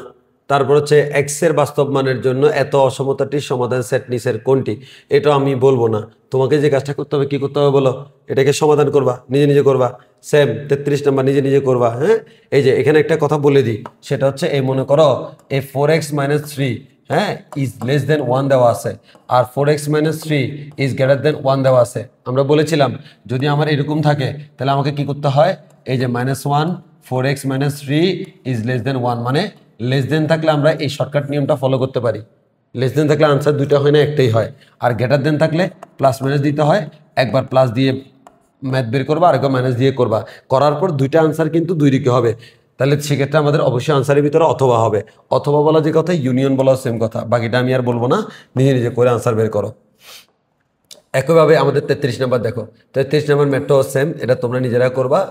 A: তারপর হচ্ছে এক্স এর বাস্তব মানের জন্য এত অসমতাটির সমাধান সেট নিচের কোনটি, এটা আমি বলবো না। তোমাকে যে কাজটা করতে হবে, কি করতে হবে বলো, এটাকে সমাধান করবা, নিজে করবা। সেম 33 নাম্বার নিজে করবা। হ্যাঁ, এই যে এখানে একটা কথা বলে দিই, সেটা হচ্ছে এই মনে করো এই 4x - 3 হ্যাঁ ইজ লেস দেন 1 দেওয়া আছে, আর 4x - 3 ইজ গ্রেটার দেন 1 দেওয়া আছে। আমরা বলেছিলাম যদি আমার এরকম থাকে তাহলে আমাকে কি করতে হয়, এই যে -1 4x - 3 ইজ লেস দেন 1, মানে লেস দেন থাকলে আমরা এই শর্টকাট নিয়মটা ফলো করতে পারি। লেস দেন থাকলে আনসার দুইটা হয় না, একটাই হয়। আর গ্রেটার দেন থাকলে প্লাস মাইনাস দিতে হয়, একবার প্লাস দিয়ে ম্যাথ বের করবা, আরেকবার মাইনাস দিয়ে করবা, করার পর দুইটা আনসার কিন্তু দুই দিকে হবে। তাহলে সেক্ষেত্রে আমাদের অবশ্যই আনসারের ভিতরে অথবা হবে। অথবা বলা যে কথা, ইউনিয়ন বলা সেম কথা, বাকিটা আমি আর বলবো না, নিজে করে আনসার বের করো। একইভাবে আমাদের 33 নাম্বার দেখো, 33 নাম্বার ম্যাথটাও সেম, এটা তোমরা নিজেরা করবা।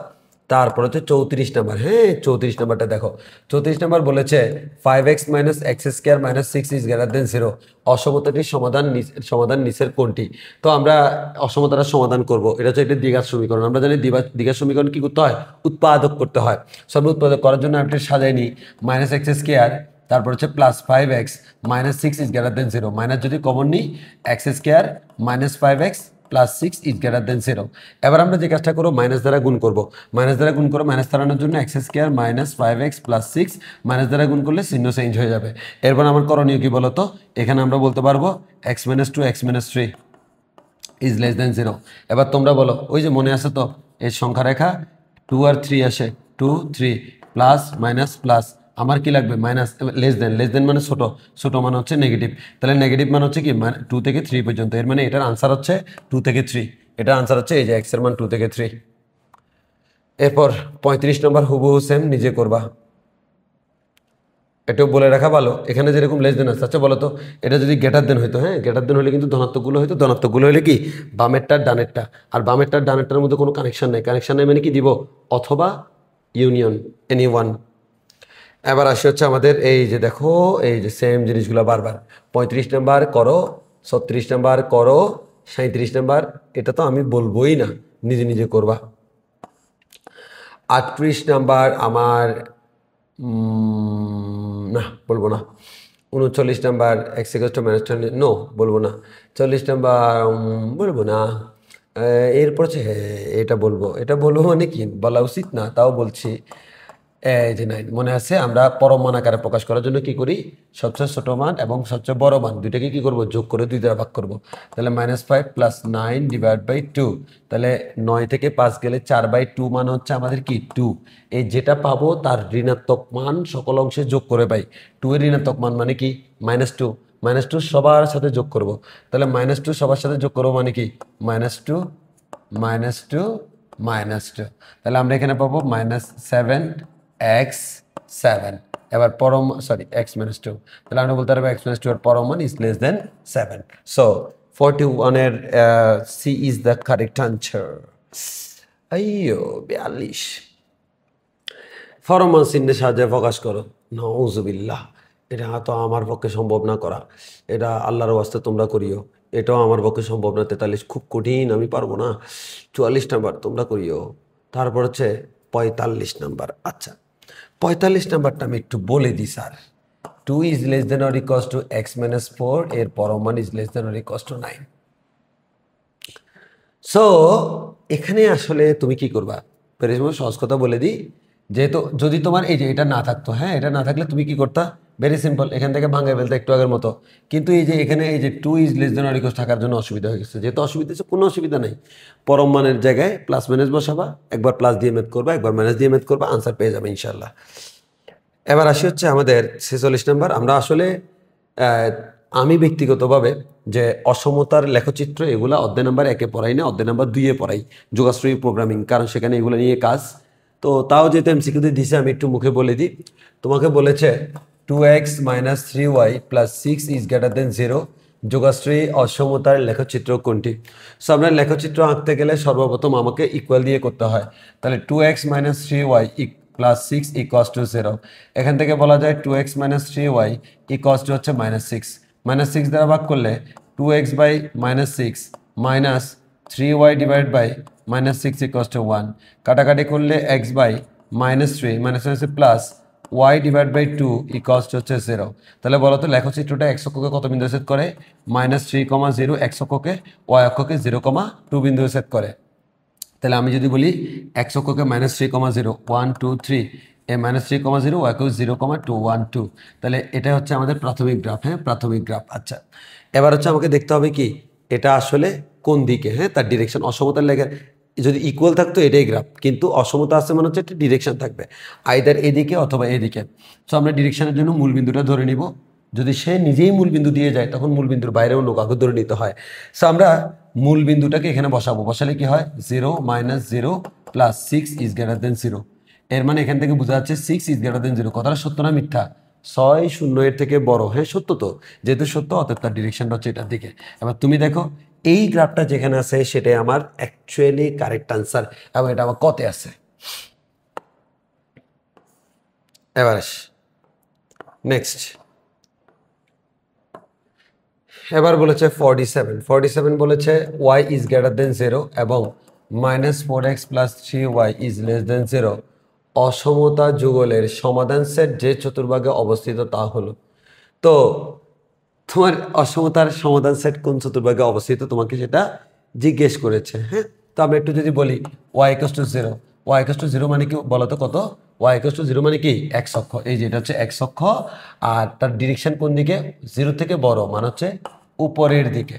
A: তারপর হচ্ছে 34 নাম্বার। হ্যাঁ, 34 নাম্বারটা দেখো। 34 নাম্বার বলেছে 5x - x² - 6 ইজ গ্রেটার দেন 0, অসমতাটির সমাধান নিচের কোনটি। তো আমরা অসমতাটার সমাধান করব, এটা হচ্ছে একটা দ্বিঘাত সমীকরণ। আমরা জানি দ্বিঘাত সমীকরণ কি করতে হয়, উৎপাদক করতে হয়। সব উৎপাদক করার জন্য আমি সাজাই নিই, -x², তারপর হচ্ছে +5x - 6 is greater then 0, minus যদি কমন নিই x² - 5x + 6 ইজ গ্রেটার দেন 0। এবার আমরা যে কাজটা করবো, মাইনাস দ্বারা গুণ করবো। মাইনাস তাড়ানোর জন্য x² - 5x + 6 মাইনাস দ্বারা গুণ করলে চিহ্ন চেঞ্জ হয়ে যাবে। এরপর আমার করণীয় কি বলতো, এখানে আমরা বলতে পারবো x - 2 x - 3 is less than 0। এবার তোমরা বলো, ওই যে মনে আছে তো এই সংখ্যা রেখা 2 আর 3 আসে, 2 3 প্লাস মাইনাস প্লাস, আমার কি লাগবে মাইনাস, লেস দেন মানে ছোট মানে হচ্ছে নেগেটিভ। তাহলে নেগেটিভ মানে হচ্ছে কি 2 থেকে 3 পর্যন্ত, এর মানে এটার আনসার হচ্ছে 2 থেকে 3। এটার আনসার হচ্ছে এই যে x এর মান 2 থেকে 3। এরপর 35 নম্বর হুবহু সেম, নিজে করবা। এটাও বলে রাখা ভালো, এখানে যেরকম লেস দেন আছে। আচ্ছা বলো তো, এটা যদি গ্রেটার দেন হইতো, হ্যাঁ গ্রেটার দেন হলে কিন্তু ধনাত্মকগুলো হইতো, ধনাত্মকগুলো হলে কি বামেরটার ডানেরটা, আর বামেরটার ডানেরটার মধ্যে কোনো কানেকশন নেই মানে কি দিব, অথবা ইউনিয়ন, এনি ওয়ান। এবার আসি হচ্ছে আমাদের এই যে দেখো, এই যে সেম জিনিসগুলো বারবার। 35 নাম্বার করো, 36 নাম্বার করো, 37 নাম্বার এটা তো আমি বলবোই না, নিজে করবা। 38 নাম্বার আমার না বলবো না। 39 নাম্বার x² - নো বলবো না। 40 নাম্বার বলবো না। এরপর হচ্ছে এটা বলবো মানে কি বলা উচিত না, তাও বলছি। এই যে 9 মনে আছে, আমরা পরম মান আকারে প্রকাশ করার জন্য কি করি, সবচেয়ে ছোট মান এবং সবচেয়ে বড় মান দুইটাকে কি করব, যোগ করে 2 দ্বারা ভাগ করব। তাহলে -5 + 9 / 2, তাহলে 9 থেকে 5 গেলে 4/2 মান হচ্ছে আমাদের কি 2। এই যেটা পাবো তার ঋণাত্মক মান সকল অংশে যোগ করে পাই। 2 এর ঋণাত্মক মান মানে কি -2, -2 সবার সাথে যোগ করব। তাহলে -2 সবার সাথে যোগ করবো মানে কি -2 -2 -2, তাহলে আমরা এখানে পাবো -7x7। এবার x - 2, তাহলে আমরা বলতে পারবো x - 2 এর পরম মান ইজ লেস দেন 7। সো 41 এর C is the correct answer. আইয়ো 42। ফরমান চিহ্নের সাহায্যে প্রকাশ করো। নাউজুবিল্লাহ, এটা তো আমার পক্ষে সম্ভব না করা, এটা আল্লাহর ওয়াস্তে তোমরা করিও, এটাও আমার পক্ষে সম্ভব না। 43 খুব কঠিন, আমি পারবো না। 44 নাম্বার তোমরা করিও। তারপর হচ্ছে 45 নাম্বার। আচ্ছা, 45 নাম্বারটা আমি একটু বলে দিই sir. 2 is less than or equals to x minus 4 এর পরমান is less than or equals to 9। So এখানে আসলে তুমি কি করবা, ভেরি সহজ কথা বলে দিই। যেহেতু যদি তোমার এই যে এটা না থাকতো, হ্যাঁ, এটা না থাকলে তুমি কি করতা, ভেরি সিম্পল, এখান থেকে ভাঙে ফেলতে একটু আগের মতো। কিন্তু এই যে এখানে এই যে 2 is less than or equals থাকার জন্য অসুবিধা হয়ে গেছে। যেহেতু অসুবিধা হচ্ছে, কোনো অসুবিধা নেই, পরম মানের জায়গায় প্লাস মাইনাস বসাবা, একবার প্লাস দিয়ে মেথ করবা, একবার মাইনাস দিয়ে মেথ করবা, আনসার পেয়ে যাবে ইনশাল্লাহ। এবার আসি হচ্ছে আমাদের 46 নাম্বার। আমরা আসলে আমি ব্যক্তিগতভাবে যে অসমতার লেখচিত্র এগুলা অধ্যায় নাম্বার 1-এ পড়াই না, অধ্যায় নাম্বার 2-এ পড়াই, যোগাশ্রয়ী প্রোগ্রামিং, কারণ সেখানে এগুলো নিয়ে কাজ। তো তাও যেহেতু এমসিকিউতে দিছে, আমি একটু মুখে বলে দিই। তোমাকে বলেছে 2x minus 3y plus 6 is greater দেন 0, যোগাশ্রয়ী অসমতার লেখচিত্র কোনটি? সো আমরা লেখচিত্র আঁকতে গেলে সর্বপ্রথম আমাকে ইকুয়াল দিয়ে করতে হয়। তাহলে 2x minus 3y plus 6 equals two 0। এখান থেকে বলা যায় 2x minus 3y equals to হচ্ছে -6। -6 দ্বারা ভাগ করলে 2x by -6 minus 3y divide by -6 equals to 1। কাটাকাটি করলে x বাই -3 হচ্ছে plus y divide by 2 equals to হচ্ছে 0। তাহলে বলো তো লেখচিত্রটা x অক্ষকে কত বিন্দু সেট করে? -3,0 x অক্ষকে, y অক্ষকে 0,2 বিন্দু সেট করে। তাহলে আমি যদি বলি x অক্ষকে -3,0 1 2 3, এ -3,0 y অক্ষকে 0,2 1 2, তাহলে এটা হচ্ছে আমাদের প্রাথমিক গ্রাফ। হ্যাঁ, প্রাথমিক গ্রাফ। আচ্ছা, এবার হচ্ছে আমাকে দেখতে হবে কি এটা আসলে কোন দিকে, হ্যাঁ, তার ডিরেকশন। অসমতার লেগে যদি ইকুয়াল থাকতো এটাই গ্রাফ, কিন্তু অসমতা আছে মানে হচ্ছে একটা ডিরেকশন থাকবে, আইদার এদিকে অথবা এদিকে। সো আমরা ডিরেকশনের জন্য মূল বিন্দুটা ধরে নিব। যদি সে নিজেই মূল বিন্দু দিয়ে যায় তখন মূল বিন্দুর বাইরে অন্য কাউকে ধরে নিতে হয়। সো আমরা মূল বিন্দুটাকে এখানে বসাবো। বসালে কি হয়, 0 - 0 প্লাস 6 ইজ গ্রেটার দেন 0। এর মানে এখান থেকে বোঝা যাচ্ছে 6 ইজ গ্রেটার দেন 0। কথাটা সত্য না মিথ্যা? 6 0 এর থেকে বড়। হ্যাঁ, সত্য। তো যেহেতু সত্য, অতএব তার ডিরেকশনটা হচ্ছে এটার দিকে। এবার তুমি দেখো এই গ্রাফটা যেখানে আছে সেটাই আমার অ্যাকচুয়ালি কারেক্ট আনসার, এবং এটা আমার কতে আছে। এবার নেক্সট, এবার বলেছে 47 বলেছে y ইজ গ্রেটার দেন 0 এবং -4x plus 3y is less than 0। অসমতা যুগলের সমাধান সেট যে চতুর্ভাগে অবস্থিত তা হলো। তো তোমার অসমতার সমাধান সেট কোন চতুর্ভাগে অবস্থিত তোমাকে সেটা জিজ্ঞেস করেছে। হ্যাঁ, তো আমরা একটু যদি বলি y = 0, y = 0 মানে কি বলো তো কত? y = 0 মানে কি x অক্ষ, এই যে এটা হচ্ছে x অক্ষ, আর তার ডিরেকশন কোন দিকে? 0 থেকে বড় মানে হচ্ছে উপরের দিকে।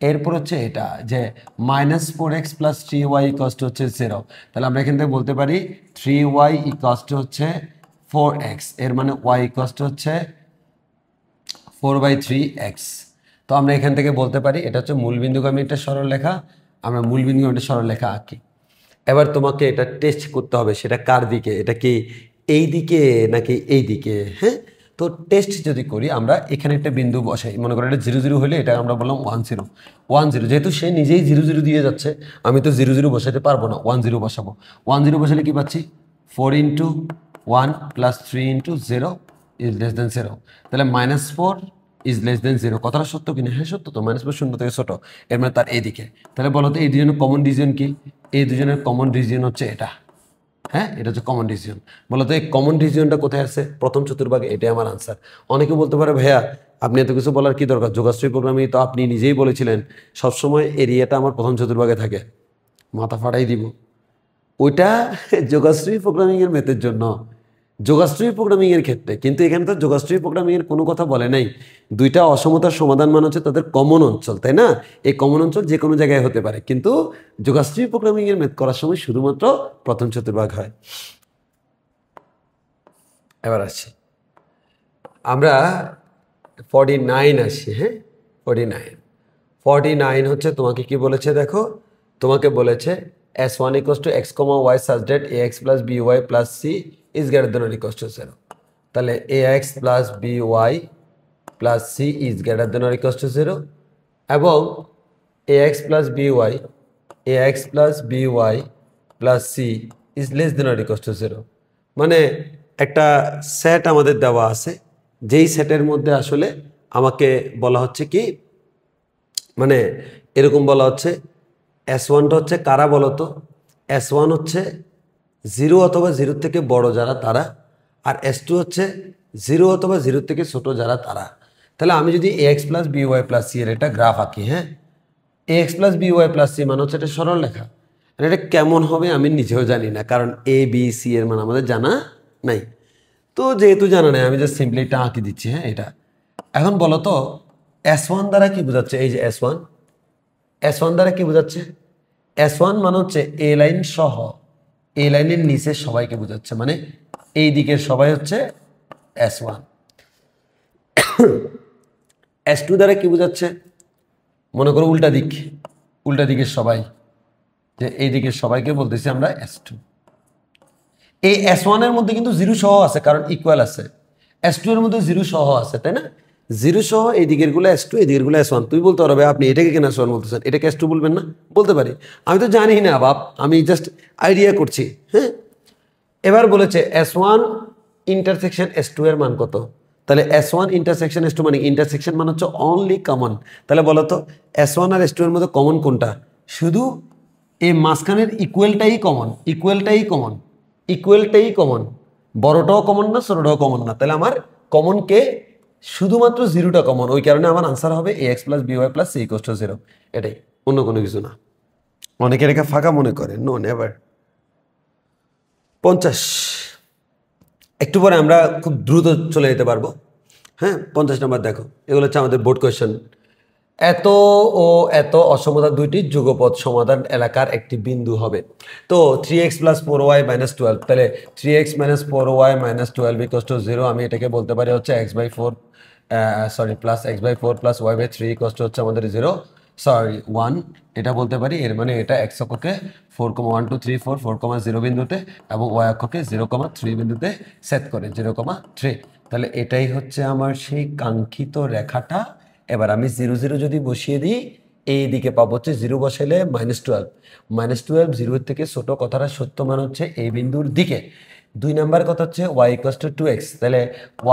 A: এরপর হচ্ছে এটা যে -4x প্লাস 3y = হচ্ছে 0। তাহলে আমরা এখান থেকে বলতে পারি 3y = হচ্ছে 4x, এর মানে y = হচ্ছে 4/3x। তো আমরা এখান থেকে বলতে পারি এটা হচ্ছে মূলবিন্দুগামী একটা সরলরেখা। আমরা মূলবিন্দুগামী একটা সরলরেখা আঁকি। এবার তোমাকে এটা টেস্ট করতে হবে সেটা কার দিকে, এটা কি এই দিকে নাকি এই দিকে। হ্যাঁ, তো টেস্ট যদি করি আমরা এখানে একটা বিন্দু বসাই, মনে করো এটা 0 0 হলে এটা আমরা বললাম 1 0 1 0। যেহেতু সে নিজেই 0 0 দিয়ে যাচ্ছে, আমি তো 0 0 বসাতে পারবো না, 1 0 বসাবো। 1 0 বসালে কি পাচ্ছি? 4 × 1 প্লাস 3 × 0 ইজ লেস দেন 0। তাহলে -4 ইজ লেস দেন 0। কথাটা সত্য কিনা? হ্যাঁ, সত্য। তো -4 0 থেকে ছোট, এর মানে তার এদিকে। তাহলে বলো তো এই দুজনের কমন রিজিয়ন কি? এই দুজনের কমন রিজিয়ন হচ্ছে এটা। হ্যাঁ, এটা হচ্ছে কমন রিজিয়ন। বলো তো এই কমন রিজিয়নটা কোথায় আছে? প্রথম চতুর্ভাগে। এটাই আমার আনসার। অনেকে বলতে পারে ভাইয়া আপনি এত কিছু বলার কি দরকার, যোগাশ্রয়ী প্রোগ্রামে তো আপনি নিজেই বলেছিলেন সবসময় এরিয়াটা আমার প্রথম চতুর্ভাগে থাকে। মাথা ফাটাই দিব। ওইটা যোগাশ্রয়ী প্রোগ্রামিংয়ের মেথের জন্য, যোগাশ্রয়ী প্রোগ্রামিংয়ের ক্ষেত্রে। কিন্তু এখানে তো যোগাশ্রয়ী প্রোগ্রামিংয়ের কোনো কথা বলে নাই। দুইটা অসমতার সমাধান মানে হচ্ছে তাদের কমন অঞ্চল, তাই না? এই কমন অঞ্চল যে কোনো জায়গায় হতে পারে, কিন্তু যোগাশ্রয়ী প্রোগ্রামিংয়ের মেথ করার সময় শুধুমাত্র প্রথম চতুর্ভাগ হয়। এবার আসছি আমরা 49 আসি। হ্যাঁ, 49 হচ্ছে তোমাকে কি বলেছে দেখো, তোমাকে বলেছে S1 = x, y such that ax plus by plus c is greater than or equals to 0। তাহলে ax plus by plus c is greater than or equals to 0 এবং ax plus by plus c is less than or equals to 0। মানে একটা সেট আমাদের দেওয়া আছে, যেই সেটের মধ্যে আসলে আমাকে বলা হচ্ছে কি, মানে এরকম বলা হচ্ছে S1টা হচ্ছে কারা বলতো, S1 হচ্ছে 0 অথবা 0 থেকে বড় যারা তারা, আর S2 হচ্ছে 0 অথবা 0 থেকে ছোট যারা তারা। তাহলে আমি যদি ax plus by plus c এর একটা গ্রাফ আঁকি, হ্যাঁ, ax plus by plus c মানে হচ্ছে এটা সরল রেখা। আর এটা কেমন হবে আমি নিজেও জানি না, কারণ a b c এর মান আমাদের জানা নাই। তো যেহেতু জানা নাই, আমি জাস্ট সিম্পলি এটা আঁকি দিচ্ছি। হ্যাঁ, এটা এখন বলো তো S1 দ্বারা কি বোঝাচ্ছে? এই যে S1 দ্বারা কি বোঝাচ্ছে? S1 মানে হচ্ছে এ লাইন সহ এ লাইনের নিচে সবাইকে বোঝাচ্ছে, মানে এই দিকের সবাই হচ্ছে S1। S2 দ্বারা কি বোঝাচ্ছে? মনে করো উল্টা দিকের সবাই, যে এই দিকের সবাইকে বলতেছি আমরা S2। এই S1 এর মধ্যে কিন্তু 0 সহ আছে, কারণ ইকুয়াল আছে। S2 এর মধ্যে 0 সহ আছে, তাই না? 0 সহ এই দিকের গুলো S2, এই দিকের গুলো S1। তুই বলতে পারবে আপনি এটাকে কেন S1 বলতেছেন, এটাকে S2 বলবেন না? বলতে পারি, আমি তো জানি না বাপ, আমি জাস্ট আইডিয়া করছি। হ্যাঁ, এবার বলেছে S1 ইন্টারসেকশন S2 এর মান কত? তাহলে S1 ইন্টারসেকশন S2 মানে ইন্টারসেকশন মানে হচ্ছে অনলি কমন। তাহলে বলো তো S1 আর S2 এর মধ্যে কমন কোনটা? শুধু এই মাঝখানের ইকুয়ালটাই কমন। বড়টাও কমন না, ছোটটাও কমন না। তাহলে আমার কমন কে? শুধুমাত্র 0টা কমন। ওই কারণে আমার আনসার হবে ax plus by plus c equals to 0। এটাই, অন্য কোনো কিছু না। অনেকে রেখা ফাঁকা মনে করে, নো নেভার। 50, একটু পরে আমরা খুব দ্রুত চলে যেতে পারবো। হ্যাঁ, 50 নম্বর দেখো, এগুলো হচ্ছে আমাদের বোর্ড কোয়েশ্চেন। এত ও এত অসমতার দুইটি যুগপৎ সমাধান এলাকার একটি বিন্দু হবে। তো 3x প্লাস 4y মাইনাস 12, তাহলে 3x minus 4y minus 12 equals to 0। আমি এটাকে বলতে পারি হচ্ছে x/4 plus x/4 plus y/3 equals to হচ্ছে আমাদের 1। এটা বলতে পারি, এর মানে এটা x অক্ষকে 4,1 2 3 4 4,0 বিন্দুতে এবং y অক্ষকে 0,3 বিন্দুতে সেট করে 0,3। তাহলে এটাই হচ্ছে আমার সেই কাঙ্ক্ষিত রেখাটা। এবার আমি 0 0 যদি বসিয়ে দিই, এই দিকে পাবো হচ্ছে 0 বসাইলে -12 0 থেকে ছোট কথাটা সত্য মান হচ্ছে এই বিন্দুর দিকে। 2 নাম্বার কথা হচ্ছে y ইকুয়ালস টু 2x, তাহলে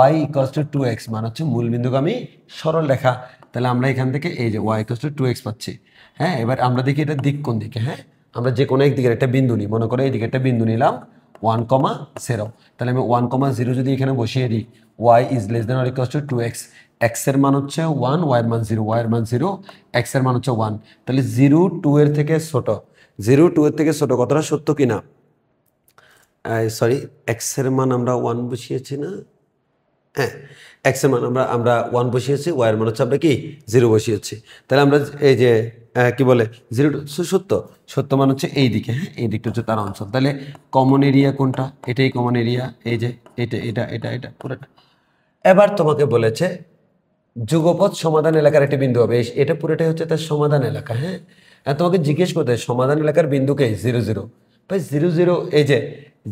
A: y ইকুয়ালস টু 2x মানে হচ্ছে মূল বিন্দুগামী সরল রেখা। তাহলে আমরা এখান থেকে এই যে y ইকুয়ালস টু 2x পাচ্ছি। হ্যাঁ, এবার আমরা দেখি এটা দিক কোন দিকে। হ্যাঁ, আমরা যে কোনো এক দিকের একটা বিন্দু নিই, মনে করে এই দিকে একটা বিন্দু নিলাম 1,0। তাহলে আমি 1,0 যদি এখানে বসিয়ে দিই, y is less than or equals two 2x, x এর মান হচ্ছে 1, y এর মান 0, y এর মান 0, x এর মান হচ্ছে 1। তাহলে 0 2 এর থেকে ছোট, 0 2 এর থেকে ছোট কথাটা সত্য কিনা? সরি, x এর মান আমরা 1 বসিয়েছি না? হ্যাঁ, x এর মান আমরা 1 বসিয়েছি, y এর মান হচ্ছে আমরা কি 0 বসিয়েছি। তাহলে আমরা এই যে কি বলে 0 সত্য মান হচ্ছে এই দিকে। হ্যাঁ, এই দিকটা হচ্ছে তার অঞ্চল। তাহলে কমন এরিয়া কোনটা? এটাই কমন এরিয়া, এই যে এটা পুরোটা। এবার তোমাকে বলেছে যুগপৎ সমাধান এলাকার একটি বিন্দু হবে, এটা পুরোটাই হচ্ছে তার সমাধান এলাকা। হ্যাঁ, তোমাকে জিজ্ঞেস করতে সমাধান এলাকার বিন্দুকে 0 0, ভাই 0 0, এই যে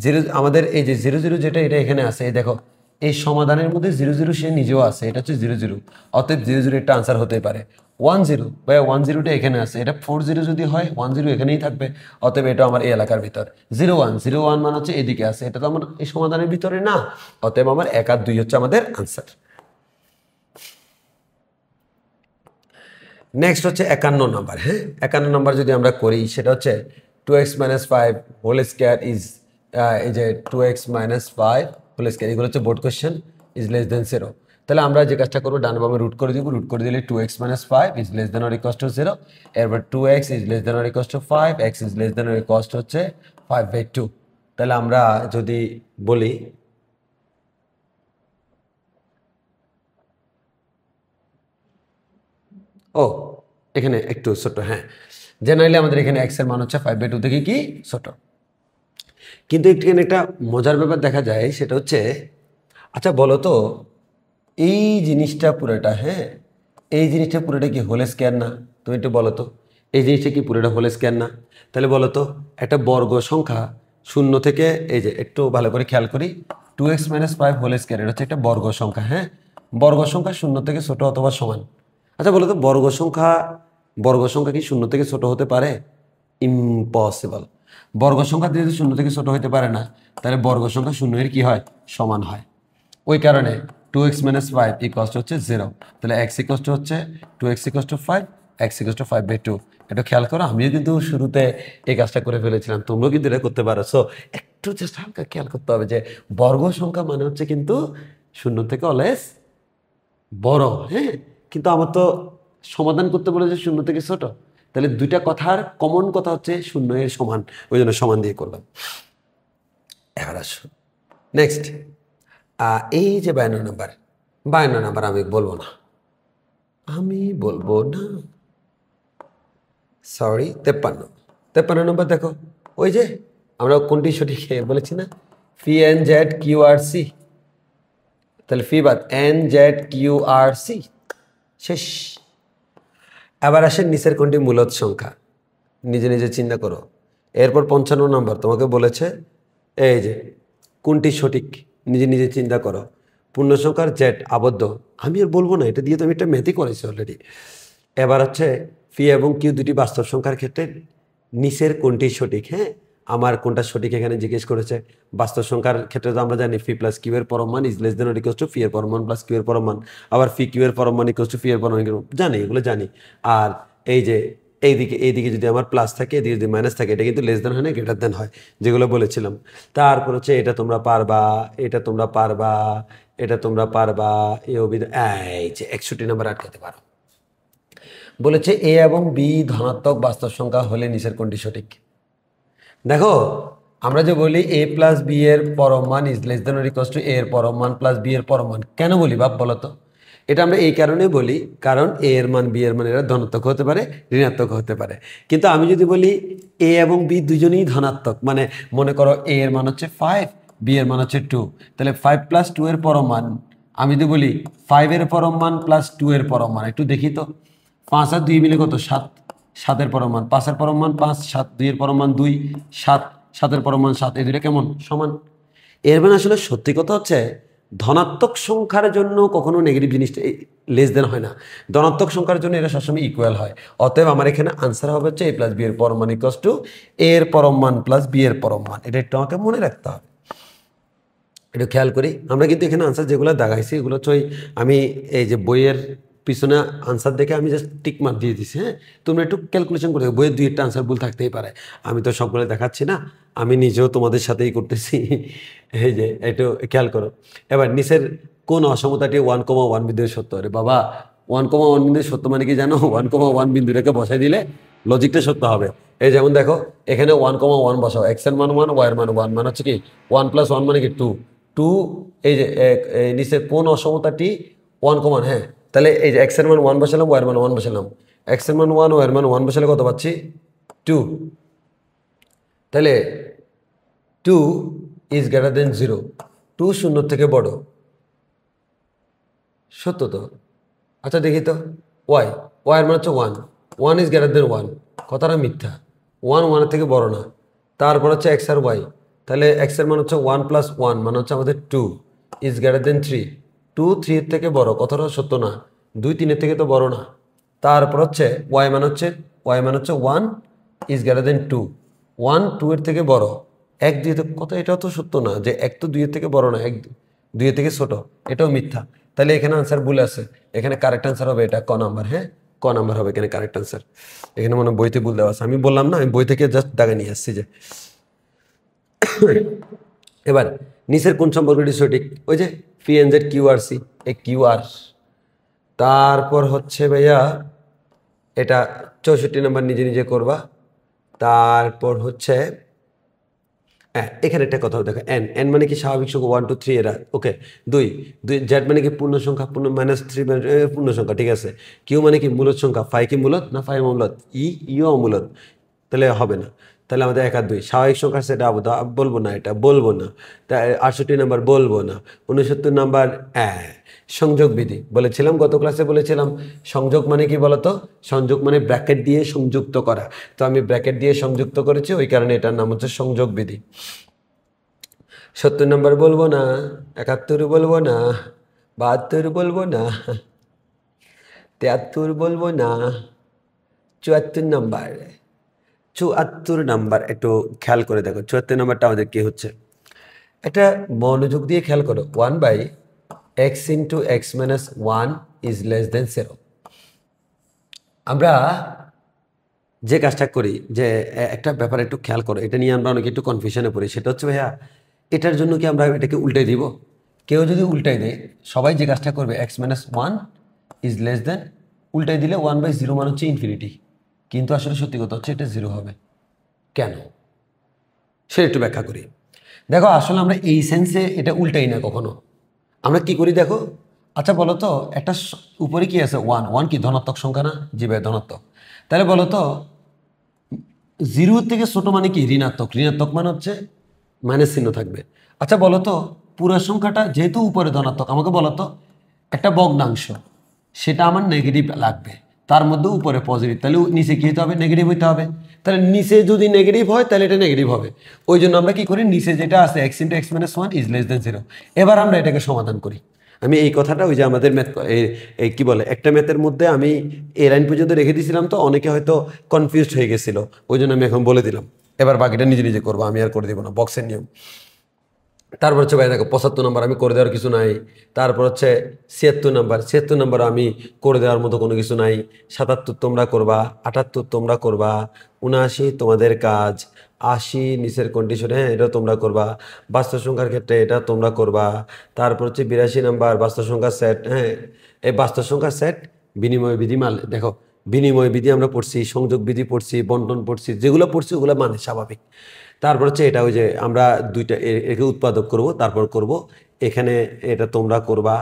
A: 0 আমাদের এই যে 0 0 যেটা এটা এখানে আছে, এই দেখো এই সমাধানের মধ্যে 0 0 সে নিজেও আছে, এটা হচ্ছে 0 0। অতএব 0 0 একটা আনসার হতে পারে। 1 0, ভাই 1 0টা এখানে আছে, এটা 4 0 যদি হয় 1 0 এখানেই থাকবে। অতএব এটা আমার এই এলাকার ভিতর। 0 1 মানে হচ্ছে এদিকে আছে, এটা তো আমার এই সমাধানের ভিতরে না। অতএব আমার 1 আর 2 হচ্ছে আমাদের আনসার। নেক্সট হচ্ছে 51 নম্বর। হ্যাঁ, 51 নম্বর যদি আমরা করি, সেটা হচ্ছে 2x - 5 হোল স্কোয়ার ইজ, এই যে 2x - 5 হোল স্কোয়ার, এগুলো হচ্ছে board question, is less than 0। তাহলে আমরা যে কাজটা করবো, ডান বামে রুট করে দিব, রুট করে দিলে 2x - 5 is less than or equals two 0। এরপর 2x is less than or equals two 5, x is less than or equals to হচ্ছে 5/2। তাহলে আমরা যদি বলি ও এখানে একটু ছোট, হ্যাঁ, জেনারেলি আমাদের এখানে x এর মান হচ্ছে 5/2 থেকে কি ছোট। কিন্তু এখানে একটা মজার ব্যাপার দেখা যায়, সেটা হচ্ছে আচ্ছা বলো তো এই জিনিসটা পুরোটা, হ্যাঁ, এই জিনিসটা পুরোটা কি হোল স্কোয়ার না? তুমি একটু বলো তো এই জিনিসটা কি পুরোটা হোল স্কোয়ার না? তাহলে বলো তো একটা বর্গ সংখ্যা 0 থেকে, এই যে একটু ভালো করে খেয়াল করি, 2x - 5 হোল স্কোয়ার, এটা হচ্ছে একটা বর্গ সংখ্যা। হ্যাঁ, বর্গ সংখ্যা 0 থেকে ছোট অথবা সমান। আচ্ছা বলো তো বর্গ সংখ্যা কি 0 থেকে ছোট হতে পারে? ইম্পসিবল। বর্গ সংখ্যা যেহেতু শূন্য থেকে ছোট হতে পারে না, তাহলে বর্গ সংখ্যা শূন্যের কি হয়, সমান হয়। ওই কারণে 2x - 5 ইকুয়ালস হচ্ছে 0। তাহলে x ইকুয়ালস হচ্ছে 2x ইকুয়ালস 5, x ইকুয়ালস 5/2। এটা খেয়াল করো, আমিও কিন্তু শুরুতে এই কাজটা করে ফেলেছিলাম, তোমরাও কিন্তু এটা করতে পারো। সো একটু জাস্ট হালকা খেয়াল করতে হবে যে বর্গ সংখ্যা মানে হচ্ছে কিন্তু শূন্য থেকে অলওয়েজ বড়। হ্যাঁ, কিন্তু আমার তো সমাধান করতে বলেছে শূন্য থেকে ছোট, তাহলে দুইটা কথার কমন কথা হচ্ছে শূন্য এর সমান, ওই জন্য সমান দিয়ে করলাম। এবার আসো নেক্সট, এই যে 52 নাম্বার আমি বলবো না, সরি। 53 নম্বর দেখো, ওই যে আমরা কোনটি সঠিক বলেছি না, ফি N Z Q R C, তাহলে ফি বাদ N Z Q R C, শেষ। আবার আসেন নিচের কোনটি মূলদ সংখ্যা, নিজে নিজে চিন্তা করো। এরপর 55 নম্বর তোমাকে বলেছে এই যে কোনটি সঠিক, নিজে নিজে চিন্তা করো। পূর্ণ সংখ্যার জেড আবদ্ধ, আমি আর বলবো না, এটা দিয়ে তো আমি একটা ম্যাথই করেছি অলরেডি। এবার হচ্ছে ফি এবং কিউ দুটি বাস্তব সংখ্যার ক্ষেত্রে নিচের কোনটি সঠিক। হ্যাঁ, আমার কোনটা সঠিক এখানে জিজ্ঞেস করেছে। বাস্তব সংখ্যার ক্ষেত্রে তো আমরা জানি ফি প্লাস কিউ এর পরম মান is less than or equals to phi এর পরম মান প্লাস কিউ এর পরম মান, আবার ফি কিউ এর পরম মান ইকুয়ালস টু ফি এর পরম মান, জানি, এগুলো জানি। আর এই যে এইদিকে যদি আমার প্লাস থাকে, এদিকে যদি মাইনাস থাকে, এটা কিন্তু লেস দেন হয় না, গ্রেটার দেন হয়, যেগুলো বলেছিলাম। তারপর হচ্ছে এটা তোমরা পারবা, এটা তোমরা পারবা, এটা তোমরা পারবা। এই যে 61 নম্বর আটকাতে পারো। বলেছে এ এবং বি ধনাত্মক বাস্তব সংখ্যা হলে নিচের কোনটি সঠিক। দেখো, আমরা যে বলি এ প্লাস বি এর পরম মান is less than or equals to A এর পরম মান প্লাস বি এর পরম মান, কেন বলি বাপ বলো তো? এটা আমরা এই কারণে বলি, কারণ এ এর মান বি এর মান এরা ধনাত্মক হতে পারে, ঋণাত্মক হতে পারে। কিন্তু আমি যদি বলি এ এবং বি দুজনেই ধনাত্মক, মানে মনে করো এ এর মান হচ্ছে 5, বি এর মান হচ্ছে 2, তাহলে 5 + 2 এর পরম মান, আমি যদি বলি 5 এর পরম মান প্লাস 2 এর পরম মান, একটু দেখি তো, 5 আর 2 মিলে কত, 7, 7 এর পরম মান 5 এর পরম মান 5, 7 2 এর পরম মান 2, 7, 7 এর পরম মান 7, এই দুটো কেমন সমান। এর মানে আসলে সত্যি কথা হচ্ছে ধনাত্মক সংখ্যার জন্য কখনো নেগেটিভ জিনিসটা লেস দেন হয় না, ধনাত্মক সংখ্যার জন্য এরা সবসময় ইকুয়াল হয়। অতএব আমার এখানে আনসার হবে হচ্ছে এ প্লাস বি এর পরম মান ইকুয়ালস টু এ এর পরম মান প্লাস বি এর পরম মান। এটা একটু আমাকে মনে রাখতে হবে, একটু খেয়াল করি। আমরা কিন্তু এখানে আনসার যেগুলো দাগাইছি এগুলো হচ্ছে আমি এই যে বইয়ের পিছনে আনসার দেখে আমি জাস্ট টিক মার্ক দিয়ে দিছি। হ্যাঁ, তোমরা একটু ক্যালকুলেশন করে, বইয়ের 2-1টা আনসার ভুল থাকতেই পারে, আমি তো সবগুলো দেখাচ্ছি না, আমি নিজেও তোমাদের সাথেই করতেছি। এই যে একটু খেয়াল করো। এবার নিচের কোন অসমতাটি 1,1 বিন্দুর সত্য? আরে বাবা, 1,1 বিন্দুর সত্য মানে কি জানো? 1,1 বিন্দুটাকে বসাই দিলে লজিকটা সত্য হবে। এই যেমন দেখো, এখানে 1,1 বসাও, এক্স এর মান 1, ওয়াই এর মান 1, মানে হচ্ছে কি 1 + 1 মানে কি 2, 2। এই যে নিচে কোন অসমতাটি 1, হ্যাঁ, তাহলে এই যে এক্স এর মান 1 বসালাম, ওয়াই এর মান 1 বসালাম, এক্স এর মান 1, ওয়াই এর মান 1 বসালে কত পাচ্ছি? 2। তাহলে 2 ইজ গ্রেটার দেন 0, 2 শূন্য থেকে বড়, সত্য তো? আচ্ছা দেখি তো, ওয়াই এর মান হচ্ছে 1, 1 ইজ গ্রেটার দেন 1, কথাটা মিথ্যা, 1 1 এর থেকে বড় না। তারপর হচ্ছে এক্স আর ওয়াই, তাহলে এক্স এর মান হচ্ছে 1 + 1 মানে হচ্ছে আমাদের 2 ইজ গ্রেটার দেন 3, 2 3 এর থেকে বড়, কথাটা সত্য না, 2 3 এর থেকে তো বড় না। তারপর হচ্ছে ওয়াই মান হচ্ছে 1 ইজ গ্রেটার দেন 2, 1 2 এর থেকে বড়, 1 2 এর কথা, এটাও তো সত্য না যে 1 তো 2 এর থেকে বড় না, 1 2 এর থেকে ছোট, এটাও মিথ্যা। তাহলে এখানে আনসার ভুল আছে, এখানে কারেক্ট আনসার হবে এটা ক নাম্বার। হ্যাঁ, ক নাম্বার হবে এখানে কারেক্ট আনসার। এখানে মনে বইতে ভুল দেওয়া আছে, আমি বললাম না, আমি বই থেকে জাস্ট দাগে নিয়ে আসছি যে। এবার নিচের কোন সম্পর্কটি সঠিক? ওই যে P N Z Q R C, এই কিউ আর। তারপর হচ্ছে ভাইয়া এটা 64 নম্বর নিজে নিজে করবা। তারপর হচ্ছে হ্যাঁ, এখানে একটা কথা দেখো, এন এন মানে কি স্বাভাবিক সংখ্যা 1 2 3 এরা, ওকে। 2 2 জেড মানে কি পূর্ণ সংখ্যা, পূর্ণ -3 পূর্ণ সংখ্যা, ঠিক আছে। কিউ মানে কি মূলদ সংখ্যা, ফাই কি মূলদ না ফাই অমূলদ, ইও অমূলদ, তাহলে হবে না। তাহলে আমাদের 1 আর 2 স্বাভাবিক সংখ্যা, সেটা আবদ্ধ বলবো না, এটা বলবো না। তাই 68 নম্বর বলবো না। 69 নম্বর সংযোগ বিধি বলেছিলাম, গত ক্লাসে বলেছিলাম সংযোগ মানে কি বলতো? সংযোগ মানে ব্র্যাকেট দিয়ে সংযুক্ত করা, তো আমি ব্র্যাকেট দিয়ে সংযুক্ত করেছি, ওই কারণে এটার নাম হচ্ছে সংযোগ বিধি। 70 নম্বর বলবো না, 71 বলবো না, 72 বলবো না, 73 বলবো না, 74 নম্বর, 74 নাম্বার একটু খেয়াল করে দেখো, 74 নাম্বারটা আমাদের কি হচ্ছে, এটা মনোযোগ দিয়ে খেয়াল করো। 1/x into x minus 1 is less than 0। আমরা যে কাজটা করি যে একটা ব্যাপার একটু খেয়াল করো, এটা নিয়ে আমরা অনেকে একটু কনফিউশনে পড়ি। সেটা হচ্ছে ভাইয়া, এটার জন্য কি আমরা এটাকে উল্টাই দিব? কেউ যদি উল্টাই দেয়, সবাই যে কাজটা করবে এক্স মাইনাস 1 ইজ লেস দেন, উল্টাই দিলে 1/0 মান হচ্ছে ইনফিনিটি। কিন্তু আসলে সত্যি কথা হচ্ছে এটা 0 হবে। কেন সেটা একটু ব্যাখ্যা করি। দেখো, আসলে আমরা এই সেন্সে এটা উল্টাই না কখনো। আমরা কি করি দেখো, আচ্ছা বলো তো, একটা উপরে কি আছে 1, 1 কি ধনাত্মক সংখ্যা না? জি ভাই ধনাত্মক। তাহলে বলো তো 0 থেকে ছোট মানে কি? ঋণাত্মক। ঋণাত্মক মানে হচ্ছে মাইনাস চিহ্ন থাকবে। আচ্ছা বলো তো, পুরো সংখ্যাটা যেহেতু উপরে ধনাত্মক, আমাকে বলো তো একটা ভগ্নাংশ, সেটা আমার নেগেটিভ লাগবে, তার মধ্যে উপরে পজিটিভ, তাহলে নিচে কি হতে হবে? নেগেটিভ হইতে হবে। তাহলে নিচে যদি নেগেটিভ হয় তাহলে এটা নেগেটিভ হবে। ওই জন্য আমরা কি করি, নিচে যেটা আছে x into x minus 1 is less than 0। এবার আমরা এটাকে সমাধান করি। আমি এই কথাটা ওই যে আমাদের ম্যাথ এই কি বলে একটা ম্যাথের মধ্যে আমি এই লাইন পর্যন্ত রেখে দিয়েছিলাম, তো অনেকে হয়তো কনফিউজড হয়ে গেছিল, ওই জন্য আমি এখন বলে দিলাম। এবার বাকিটা নিজে নিজে করবো, আমি আর করে দিব না, বক্সের নিয়ম। তারপর হচ্ছে ভাই দেখো 75 নাম্বার আমি করে দেওয়ার কিছু নাই। তারপর হচ্ছে 76 নাম্বার আমি করে দেওয়ার মতো কোনো কিছু নাই। 77 তোমরা করবা, 78 তোমরা করবা, 79 তোমাদের কাজ, 80 নিচের কন্ডিশনে, হ্যাঁ এটা তোমরা করবা। বাস্তব সংখ্যার ক্ষেত্রে এটা তোমরা করবা। তারপর হচ্ছে 82 নাম্বার বাস্তব সংখ্যার সেট, হ্যাঁ এই বাস্তব সংখ্যার সেট বিনিময় বিধি মাল দেখো, বিনিময় বিধি আমরা পড়ছি, সংযোগ বিধি পড়ছি, বন্টন পড়ছি, যেগুলো পড়ছি ওগুলো মানে স্বাভাবিক। তারপর হচ্ছে এটা ওই যে আমরা দুইটা একে উৎপাদক করব, তারপর করব এখানে এটা তোমরা করবা।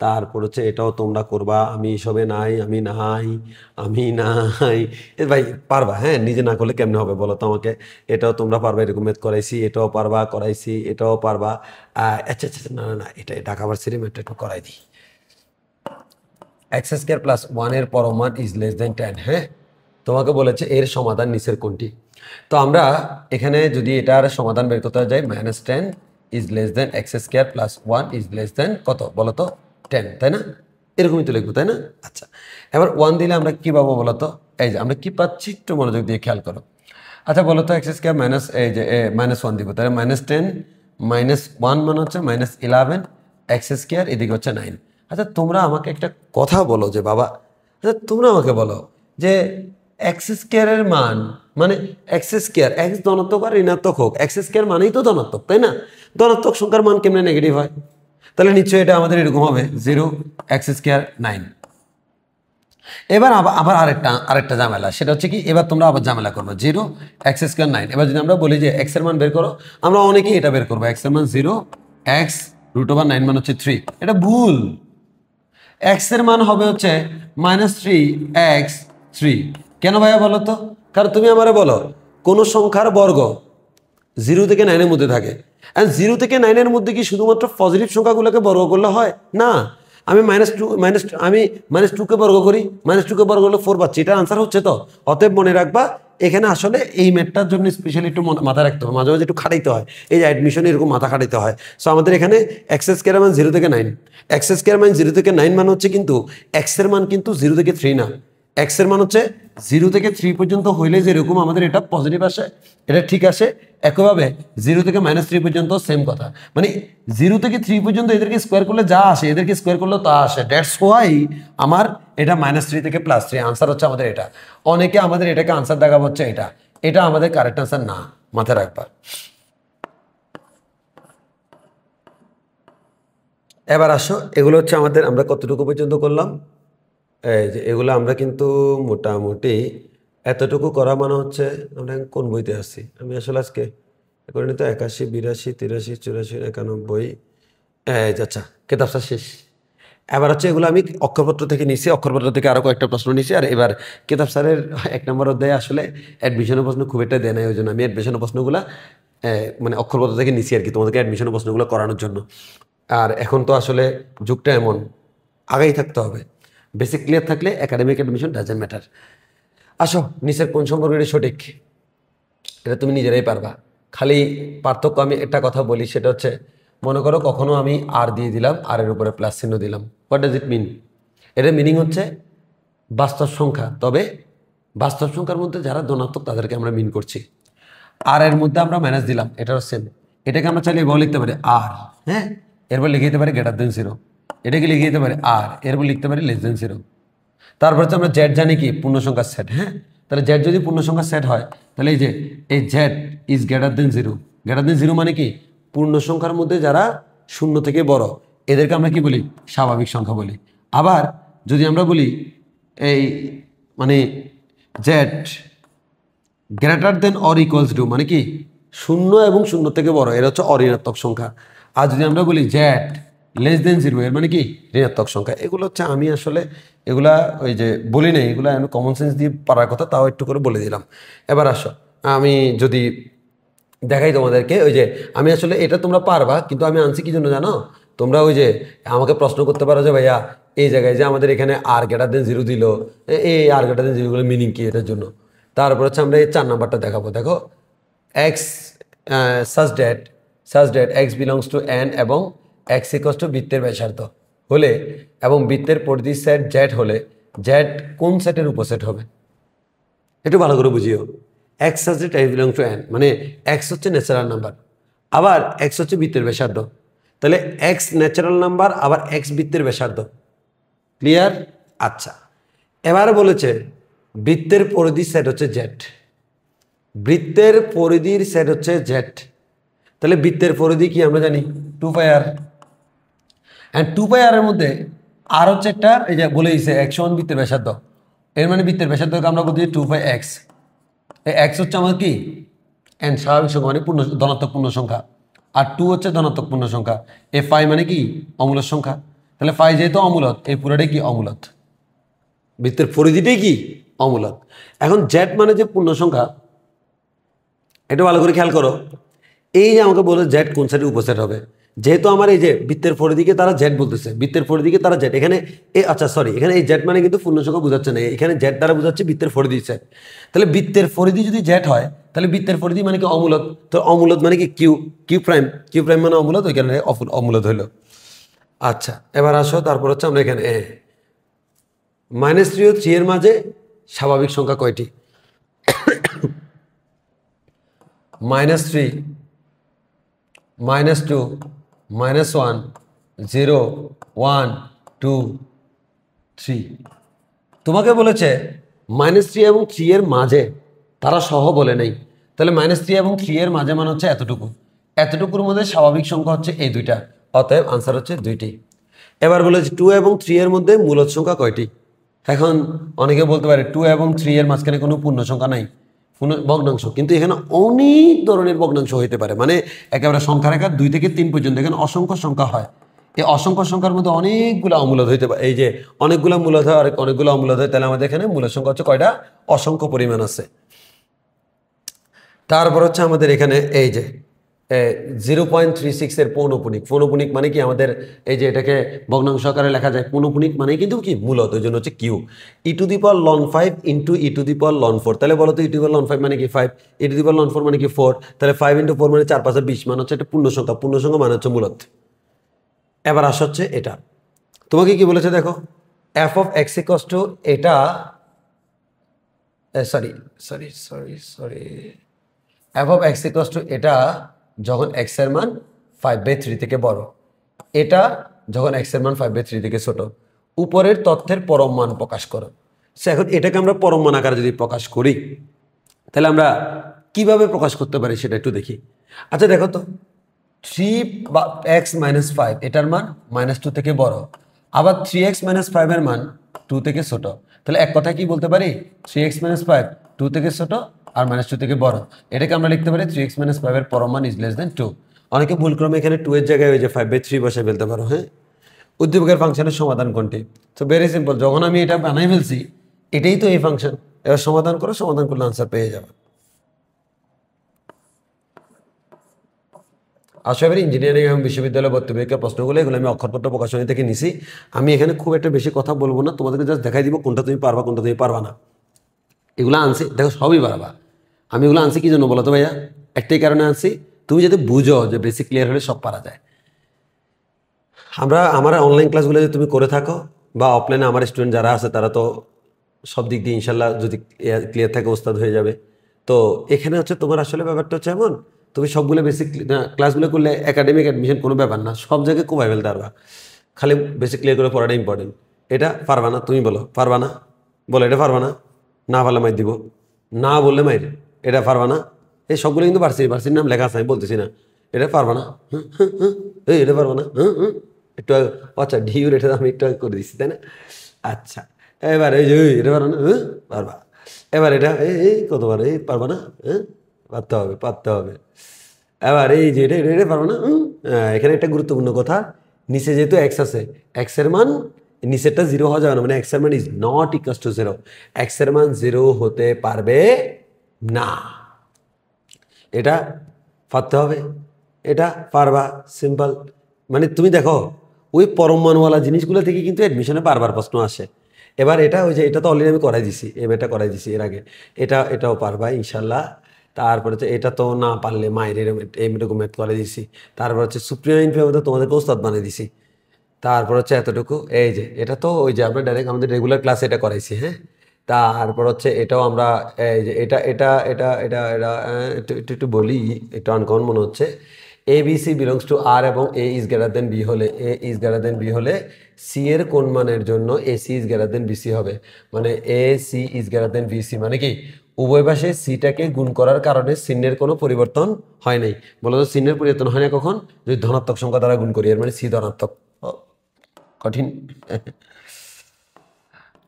A: তারপর হচ্ছে এটাও তোমরা করবা। আমি সবে নাই, আমি নাই, আমি নাই। এ ভাই পারবা? হ্যাঁ, নিজে না করলে কেমনে হবে বলো তো আমাকে? এটাও তোমরা পারবা, এরকম মেথ করাইছি, এটাও পারবা, করাইছি, এটাও পারবা। আচ্ছা আচ্ছা, না না না, এটা ঢাকা ভার্সিটি ম্যাথটা একটু করাই দিই। এক্স স্কোয়ার প্লাস 1 এর পরম মান ইজ লেস দেন 10। হ্যাঁ, তোমাকে বলেছে এর সমাধান নিচের কোনটি। তো আমরা এখানে যদি এটার সমাধান বের করতে যাই, -10 is less then x square plus 1 is less দেন কত বলো তো? 10, তাই না? এরকমই তো লিখবো, তাই না? আচ্ছা, এবার 1 দিলে আমরা কি পাবো বলো তো? এই যে আমরা কি পাচ্ছি একটু মনোযোগ দিয়ে খেয়াল করো। আচ্ছা বলো তো, এক্স স্কোয়ার মাইনাস এই যে -1 দিব, তাহলে -10 -1 মানে হচ্ছে -11 এক্স স্কোয়ার, এদিকে হচ্ছে 9। আচ্ছা তোমরা আমাকে একটা কথা বলো যে বাবা, আচ্ছা তোমরা আমাকে বলো যে এক্স স্কোয়ারের মান মানে এক্স স্কোয়ার, এক্স ধনাত্মক আর ঋণাত্মক হোক, এক্স স্কোয়ার মানেই তো ধনাত্মক, তাই না? ধনাত্মক সংখ্যার মান কেমনে নেগেটিভ হয়? তাহলে নিশ্চয়ই এটা আমাদের এরকম হবে 0 এক্স স্কোয়ার 9। এবার আবার আরেকটা ঝামেলা, সেটা হচ্ছে কি, এবার তোমরা আবার ঝামেলা করবো 0 এক্স স্কোয়ার 9। এবার যদি আমরা বলি যে এক্স এর মান বের করো, আমরা অনেকেই এটা বের করবো, এক্স এর মান 0, এক্স √9 মান হচ্ছে 3। এটা ভুল। এক্স এর মান হবে হচ্ছে -3x3। কেন ভাইয়া বলো তো? কারণ তুমি আমারে বলো কোন সংখ্যার বর্গ 0 থেকে 9 এর মধ্যে থাকে, 0 থেকে 9 এর মধ্যে কি শুধুমাত্র পজিটিভ সংখ্যাগুলোকে বর্গ করলে হয়? না, আমি আমি -2 কে বর্গ করি, -2 কে বর্গ করলে 4 পাচ্ছি, এটা আনসার হচ্ছে তো। অতএব মনে রাখবা, এখানে আসলে এই ম্যাথটার জন্য স্পেশালি একটু মাথা রাখতে হবে, মাঝে মাঝে একটু খাটাইতে হয়, এই যে অ্যাডমিশনে এরকম মাথা খাটাইতে হয়। সো আমাদের এখানে এক্স স্কোয়ার মান 0 থেকে 9, এক্স স্কোয়ার মান 0 থেকে 9 মান হচ্ছে কিন্তু এক্স এর মান কিন্তু 0 থেকে 3 না, এক্স এর মান হচ্ছে 0 থেকে 3 পর্যন্ত হইলে যেরকম আমাদের এটা পজিটিভ আসে, এটা ঠিক আসে। একইভাবে 0 থেকে -3 পর্যন্ত সেম কথা, মানে 0 থেকে 3 পর্যন্ত এদেরকে স্কোয়ার করলে যা আসে, এদেরকে স্কোয়ার করলে তা আসে। দ্যাটস ওয়াই আমার এটা -3 থেকে +3 আনসার হচ্ছে আমাদের এটা। অনেকে আমাদের এটাকে আনসার দেখাবো হচ্ছে এটা, এটা আমাদের কারেক্ট আনসার না, মাথায় রাখবা। এবার আসো, এগুলো হচ্ছে আমাদের, আমরা কতটুকু পর্যন্ত করলাম? এই যে এগুলো আমরা কিন্তু মোটামুটি এতটুকু করা মানে হচ্ছে, আমরা এখন কোন বইতে আছি? আমি আসলে আজকে করে নিতে 81, 82, 83, 84, 91, এই যে আচ্ছা কেতাবটা শেষ। এবার হচ্ছে এগুলো আমি অক্ষরপত্র থেকে নিছি, অক্ষরপত্র থেকে আরও কয়েকটা প্রশ্ন নিছি। আর এবার কেতাব স্যারের 1 নম্বর অধ্যায়ে আসলে অ্যাডমিশনের প্রশ্ন খুব একটা দেয় নাই, ওই জন্য আমি অ্যাডমিশনের প্রশ্নগুলো মানে অক্ষরপত্র থেকে নিছি আর কি, তোমাদেরকে অ্যাডমিশনের প্রশ্নগুলো করানোর জন্য। আর এখন তো আসলে যুগটা এমন, আগেই থাকতে হবে। বেসিক ক্লিয়ার থাকলে একাডেমিক অ্যাডমিশন ডাজেন্ট ম্যাটার। আসো, নিচের কোন সম্পর্কটি সঠিক, এটা তুমি নিজেরাই পারবা। খালি পার্থক্য আমি একটা কথা বলি, সেটা হচ্ছে, মনে করো কখনো আমি আর দিয়ে দিলাম, আর এর উপরে প্লাস চিহ্ন দিলাম, হোয়াট ডাজ ইট মিন? এটার মিনিং হচ্ছে বাস্তব সংখ্যা, তবে বাস্তব সংখ্যার মধ্যে যারা ধনাত্মক তাদেরকে আমরা মিন করছি। আর এর মধ্যে আমরা মাইনাস দিলাম, এটাও সেম। এটাকে আমরা চাইলে এভাবে লিখতে পারি আর, হ্যাঁ, এরপর লিখে দিতে পারি গ্রেটার দেন 0, এটাকে লিখে দিতে পারি আর, এরপর লিখতে পারি লেস দেন 0। তারপর হচ্ছে আমরা জেড জানি কি পূর্ণ সংখ্যার সেট, হ্যাঁ, তাহলে জেড যদি পূর্ণ সংখ্যার সেট হয় তাহলে এই যে এই Z is greater then 0। Greater than 0 মানে কি পূর্ণ সংখ্যার মধ্যে যারা 0 থেকে বড় এদেরকে আমরা কি বলি, স্বাভাবিক সংখ্যা বলি। আবার যদি আমরা বলি এই মানে Z greater than or equals two মানে কি 0 এবং 0 থেকে বড়, এর হচ্ছে অঋণাত্মক সংখ্যা। আর যদি আমরা বলি জেড লেস দেন 0 এর মানে কি ঋণাত্মক সংখ্যা। এগুলো হচ্ছে আমি আসলে এগুলা ওই যে বলি নাই, এগুলো আমি কমন সেন্স দিয়ে পারার কথা, তাও একটু করে বলে দিলাম। এবার আসো আমি যদি দেখাই তোমাদেরকে, ওই যে আমি আসলে এটা তোমরা পারবা, কিন্তু আমি আনছি কি জন্য জানো, তোমরা ওই যে আমাকে প্রশ্ন করতে পারো যে ভাইয়া এই জায়গায় যে আমাদের এখানে আর গ্রেটার দেন 0 দিল, এই আর গ্রেটার দেন 0 মিনিং কি এটার জন্য। তারপর হচ্ছে আমরা এই 4 নাম্বারটা দেখাবো। দেখো x such that x belongs to n এবং x equals to বৃত্তের ব্যাসার্ধ হলে এবং বৃত্তের পরিধি সেট z হলে z কোন সেটের উপসেট হবে, একটু ভালো করে বুঝিও। x such that x belongs to n মানে x হচ্ছে ন্যাচারাল নাম্বার, আবার x হচ্ছে বৃত্তের ব্যাসার্ধ, তাহলে x ন্যাচারাল নাম্বার আবার x বৃত্তের ব্যাসার্ধ। ক্লিয়ার? আচ্ছা, এবার বলেছে বৃত্তের পরিধির সেট হচ্ছে z, বৃত্তের পরিধির সেট হচ্ছে z, তাহলে বৃত্তের পরিধি কি আমরা জানি 2πr, অ্যান্ড 2πr এর মধ্যে আর হচ্ছে একটা এই যে বলে দিয়েছে x1 বৃত্তের ব্যাসার্ধ, এর মানে বৃত্তের ব্যাসার্ধকে আমরা বলতে 2πx। এই x হচ্ছে আমাদের কি n স্বাভাবিক সংখ্যা মানে পূর্ণ ধনাত্মক পূর্ণ সংখ্যা, আর 2 হচ্ছে ধনাত্মক পূর্ণ সংখ্যা, এ ফাই মানে কি অমূলদ সংখ্যা, তাহলে ফাই যেহেতু অমূলদ এই পুরোটাই কি অমূলদ, বৃত্তের পরিধিটাই কি অমূলদ। এখন জেড মানে যে পূর্ণ সংখ্যা, এটা ভালো করে খেয়াল করো, এই যে আমাকে বলে জেড কোন সাইডে উপসেট হবে, যেহেতু আমার এই যে বৃত্তের পরিধিকে তারা জেড বলতেছে, বৃত্তের পরিধিকে তারা জেড, এখানে আচ্ছা সরি, এখানে এই জেড মানে কিন্তু পূর্ণ সংখ্যা বোঝাচ্ছে না, এখানে জেড দ্বারা বোঝাচ্ছে বৃত্তের পরিধি সেট। তাহলে বৃত্তের পরিধি যদি জেড হয় তাহলে বৃত্তের পরিধি মানে কি অমূলদ, তো অমূলদ মানে কি কিউ প্রাইম মানে অমূলদ, ওইখানে অমূলদ হইল। আচ্ছা এবার আসো, তারপর হচ্ছে আমরা এখানে -3 ও 3 এর মাঝে স্বাভাবিক সংখ্যা কয়টি? -3, -2, -1, 0, 1, 2, 3। তোমাকে বলেছে -3 এবং 3 এর মাঝে, তারা সহ বলে নেই, তাহলে -3 এবং 3 এর মাঝে মানে হচ্ছে এতটুকু, এতটুকুর মধ্যে স্বাভাবিক সংখ্যা হচ্ছে এই দুইটা, অতএব আনসার হচ্ছে 2টি। এবার বলেছে 2 এবং 3 এর মধ্যে মূলদ সংখ্যা কয়টি? এখন অনেকে বলতে পারে 2 এবং 3 এর মাঝখানে কোনো পূর্ণ সংখ্যা নাই, ভগ্নাংশ, কিন্তু এখানে অনেক ধরনের ভগ্নাংশ হইতে পারে, মানে একেবারে সংখ্যা রেখা 2 থেকে 3 পর্যন্ত এখানে অসংখ্য সংখ্যা হয়। এই অসংখ্য সংখ্যার মধ্যে অনেকগুলো অমূলদ হইতে পারে, এই যে অনেকগুলো মূলদ হয় আর অনেকগুলো অমূলদ হয়, তাহলে আমাদের এখানে মূলদ সংখ্যা হচ্ছে কয়টা? অসংখ্য পরিমাণ আছে। তারপর হচ্ছে আমাদের এখানে এই যে 0.36 এর পৌনপুণিক মানে কি আমাদের এই যে এটাকে ভগ্নাংশ আকারে লেখা যায়, পৌনপুণিক মানে কিন্তু কি মূলত, ওই জন্য হচ্ছে কিউ, e⁻ln5 ইন্টু e⁻ln4। তাহলে বলো তো e⁻ln5 মানে কি 5, e⁻ln4 মানে কি 4, তাহলে 5 × 4 মানে 4 5 20 মানে হচ্ছে একটা পূর্ণ সংখ্যা, পূর্ণ সংখ্যা মানে হচ্ছে মূলত। এবার আসা হচ্ছে এটা, তোমাকে কি বলেছে দেখো, f of x equals to এটা sorry f of x equals to এটা যখন x এর মান 5/3 থেকে বড়, এটা যখন x এর মান 5/3 থেকে ছোট, উপরের তথ্যের পরম মান প্রকাশ করো। এখন এটাকে আমরা পরম মান আকারে যদি প্রকাশ করি তাহলে আমরা কিভাবে প্রকাশ করতে পারি সেটা একটু দেখি। আচ্ছা দেখো তো 3x - 5 এটার মান -2 থেকে বড়, আবার 3x - 5 এর মান 2 থেকে ছোট, তাহলে এক কথা কি বলতে পারি 3x - 5 2 থেকে ছোট আর -2 থেকে বড়, এটাকে আমরা লিখতে পারি 3x - 5 এর পরম মান ইজ লেস দেন 2। অনেকে ভুলক্রমে এখানে 2 এর জায়গায় ওই যে 5/3 বসে ফেলতে পারো। হ্যাঁ, উদ্দীপকের ফাংশনের সমাধান কোনটি? তো ভেরি সিম্পল, যখন আমি এটা বানাই ফেলছি এটাই তো এই ফাংশন, এবার সমাধান করো, সমাধান করলে আনসার পেয়ে যাবে। আশা করি ইঞ্জিনিয়ারিং এবং বিশ্ববিদ্যালয় ভর্তি পরীক্ষার প্রশ্নগুলো এগুলো আমি অক্ষরপত্র প্রকাশনী থেকে নিছি। আমি এখানে খুব একটা বেশি কথা বলবো না, তোমাদেরকে জাস্ট দেখাই দিব কোনটা তুমি পারবা কোনটা তুমি পারবা না। এগুলো আনছি দেখো সবই পারবা, আমি এগুলো আনছি কি জন্য বলো তো ভাইয়া? একটাই কারণে আনছি, তুমি যাতে বুঝো যে বেসিক ক্লিয়ার হলে সব পারা যায়। আমার অনলাইন ক্লাসগুলো যদি তুমি করে থাকো বা অফলাইনে আমার স্টুডেন্ট যারা আছে তারা তো সব দিক দিয়ে ইনশাল্লাহ যদি ক্লিয়ার থাকে ওস্তাদ হয়ে যাবে। তো এখানে হচ্ছে তোমার আসলে ব্যাপারটা হচ্ছে এমন, তুমি সবগুলো বেসিক ক্লাসগুলো করলে একাডেমিক অ্যাডমিশন কোনো ব্যাপার না, সব জায়গায় কমাই ফেলতে পারবা, খালি বেসিক ক্লিয়ার করে পড়াটা ইম্পর্টেন্ট। এটা পারবা না, তুমি বলো পারবা না, বলো এটা পারবা না, না পারলে মাইর দিব, না বললে মাইর, এটা পারবা না, এই সবগুলো কিন্তু ভার্সিটির নাম লেখা আছে, আমি বলতেছি না, এটা পারবা না, এই এটা পারবা না, একটু আচ্ছা ঢিউর এটা আমি একটু করে দিচ্ছি তাই না। আচ্ছা এবার এই যে এটা পারবা না, পারবা। এবার এটা এই কতবার এই পারবা না, পারতে হবে পারতে হবে। এবার এই যে এটা পারবা না, এখানে একটা গুরুত্বপূর্ণ কথা, নিচে যেহেতু এক্স আছে, এক্সের মান নিচেরটা জিরো হওয়া যাবে না, মানে এক্সের মান is not equals to zero, এক্সের মান জিরো হতে পারবে না, এটা পারতে হবে, এটা পারবা, সিম্পল। মানে তুমি দেখো ওই পরমাণুওয়ালা জিনিসগুলো থেকে কিন্তু অ্যাডমিশনে বারবার প্রশ্ন আসে। এবার এটা ওই যে এটা তো অলরেডি আমি করাই দিছি, এটা করাই দিছি এর আগে, এটাও পারবা ইনশাল্লাহ। তারপর হচ্ছে এটা তো না পারলে মায়ের এরকম ম্যাথ করে দিছি। তারপর হচ্ছে সুপ্রিম ইনফিয়ার তো তোমাদেরকে ওস্তাদ বানিয়ে দিছি। তারপর হচ্ছে এতটুকু, এই যে এটা তো ওই যে আমরা ডাইরেক্ট আমাদের রেগুলার ক্লাসে এটা করাইছি, হ্যাঁ। তারপর হচ্ছে এটাও আমরা এই যে এটা একটু একটু একটু বলি, একটু আনকমন মনে হচ্ছে। A B C belongs to R এবং A is greater than B হলে, A is greater than B হলে সি এর কোন মানের জন্য A C is greater than B C হবে। মানে A C is greater than B C মানে কি উভয় পাশে সিটাকে গুণ করার কারণে চিহ্নের কোনো পরিবর্তন হয় নাই। বলতো চিহ্নের পরিবর্তন হয় না কখন, যদি ধনাত্মক সংখ্যা দ্বারা গুণ করি, এর মানে সি ধনাত্মক। কঠিন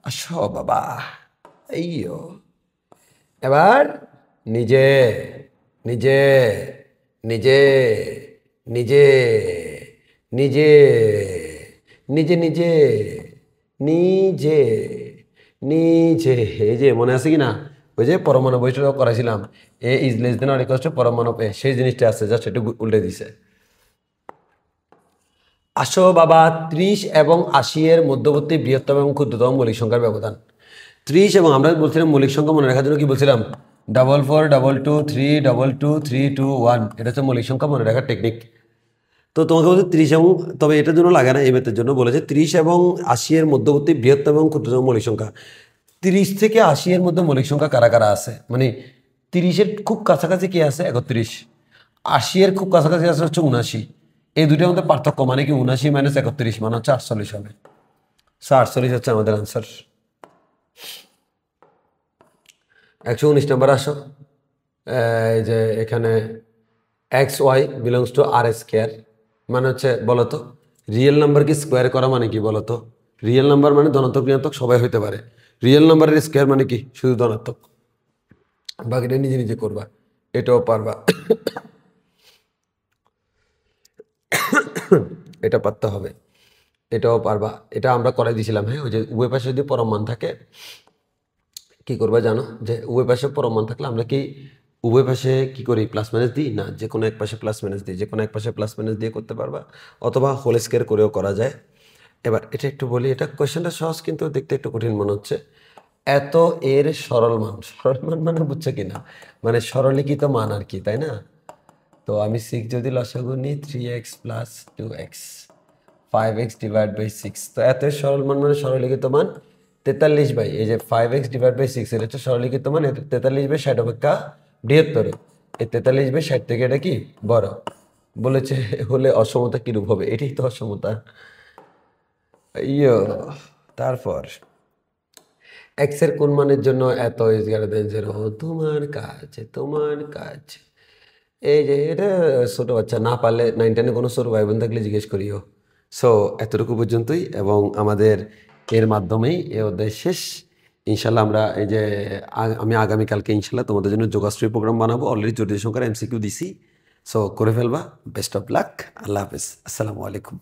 A: আসো বাবা, এইও এবার নিজে নিজে নিজে নিজে নিজে নিজে নিজে নিজে নিজে এই যে মনে আছে কি না, ওই যে পরমাণু বৈশিষ্ট্য করাইছিলাম, A is less than or equals to পরমাণু এ, সেই জিনিসটা আছে, জাস্ট একটু উল্টে দিছে। আসো বাবা, 30 এবং 80 এর মধ্যবর্তী বৃহত্তম এবং ক্ষুদ্রতম মৌলিক সংখ্যার ব্যবধান। 30 এবং আমরা বলছিলাম মৌলিক সংখ্যা মনে রাখার জন্য কি বলছিলাম, 4422323231, এটা হচ্ছে মৌলিক সংখ্যা মনে রাখার টেকনিক। তো তোমাকে বলছে 30 এবং, তবে এটার জন্য লাগে না, এই ম্যাথের জন্য বলেছে 30 এবং 80 এর মধ্যবর্তী বৃহত্তম এবং ক্ষুদ্রতম মৌলিক সংখ্যা। 30 থেকে 80 এর মধ্যে মৌলিক সংখ্যা কারা কারা আছে, মানে 30-এর খুব কাছাকাছি কি আছে 31, 80 এর খুব কাছাকাছি আছে হচ্ছে 79, এই দুটোর মধ্যে পার্থক্য মানে কি 79 মাইনাস 31 মানে হচ্ছে 48 হবে। 48 হচ্ছে আমাদের আনসার। 119 নাম্বার আসো, এই যে এখানে X Y belongs to R square মানে হচ্ছে বলতো রিয়েল নাম্বার কি স্কোয়ার করা মানে কি বলতো, রিয়েল নাম্বার মানে ধনাত্মক ঋণাত্মক সবাই হইতে পারে, রিয়েল নাম্বারের স্কোয়ার মানে কি শুধু ধনাত্মক, বাকিটা নিজে নিজে করবা, এটাও পারবা। এটা পারতে হবে, এটাও পারবা, এটা আমরা করাই দিয়েছিলাম, হ্যাঁ। ওই যে উভয় পাশে যদি পরম মান থাকে কি করবা জানো, যে উভয় পাশে পরম মান থাকলে আমরা কি উভয় পাশে কি করি প্লাস মাইনাস দিই না, যে কোনো এক পাশে প্লাস মাইনাস দিই, যে কোনো এক পাশে প্লাস মাইনাস দিয়ে করতে পারবা, অথবা হোল স্কোয়ার করেও করা যায়। এবার এটা একটু বলি, এটা কোয়েশ্চেনটা সহজ কিন্তু দেখতে একটু কঠিন মনে হচ্ছে। এত এর সরল মান মানে বুঝছো কিনা, মানে সরলীকৃত মান আর কি, তাই না। তো আমি 6 যদি লসাগু নিই 3x plus 2x 5x divide by 6, তো এত সরল মান মানে সরলীকৃত মান 43 বাই এই যে 5x ডিভাইড বাই 6, এটা হচ্ছে সরলীকৃত মান 43 বাই 60 অপেক্ষা বৃহত্তর, এই 43 বাই 60 থেকে এটা কি বড় বলেছে, হলে অসমতা কিরূপ হবে, এটাই তো অসমতা। ইয়ো তারপর x এর কোন মানের জন্য এত ইজ গ্রেটার দেন 0, তোমার কাজ এই যে এটা ছোট বাচ্চা না পারলে 9 10 কোনো ছোট ভাই বোন থাকলে জিজ্ঞেস করিও। সো এতটুকু পর্যন্তই, এবং আমাদের এর মাধ্যমেই এ অধ্যায় শেষ। ইনশাল্লাহ আমরা এই যে আমি আগামীকালকে ইনশাল্লাহ তোমাদের জন্য যোগাশ্রী প্রোগ্রাম বানাবো, অলরেডি জটিল সংখ্যার MCQ দিছি, সো করে ফেলবা। বেস্ট অফ লাক, আল্লাহ হাফেজ, আসসালামু আলাইকুম।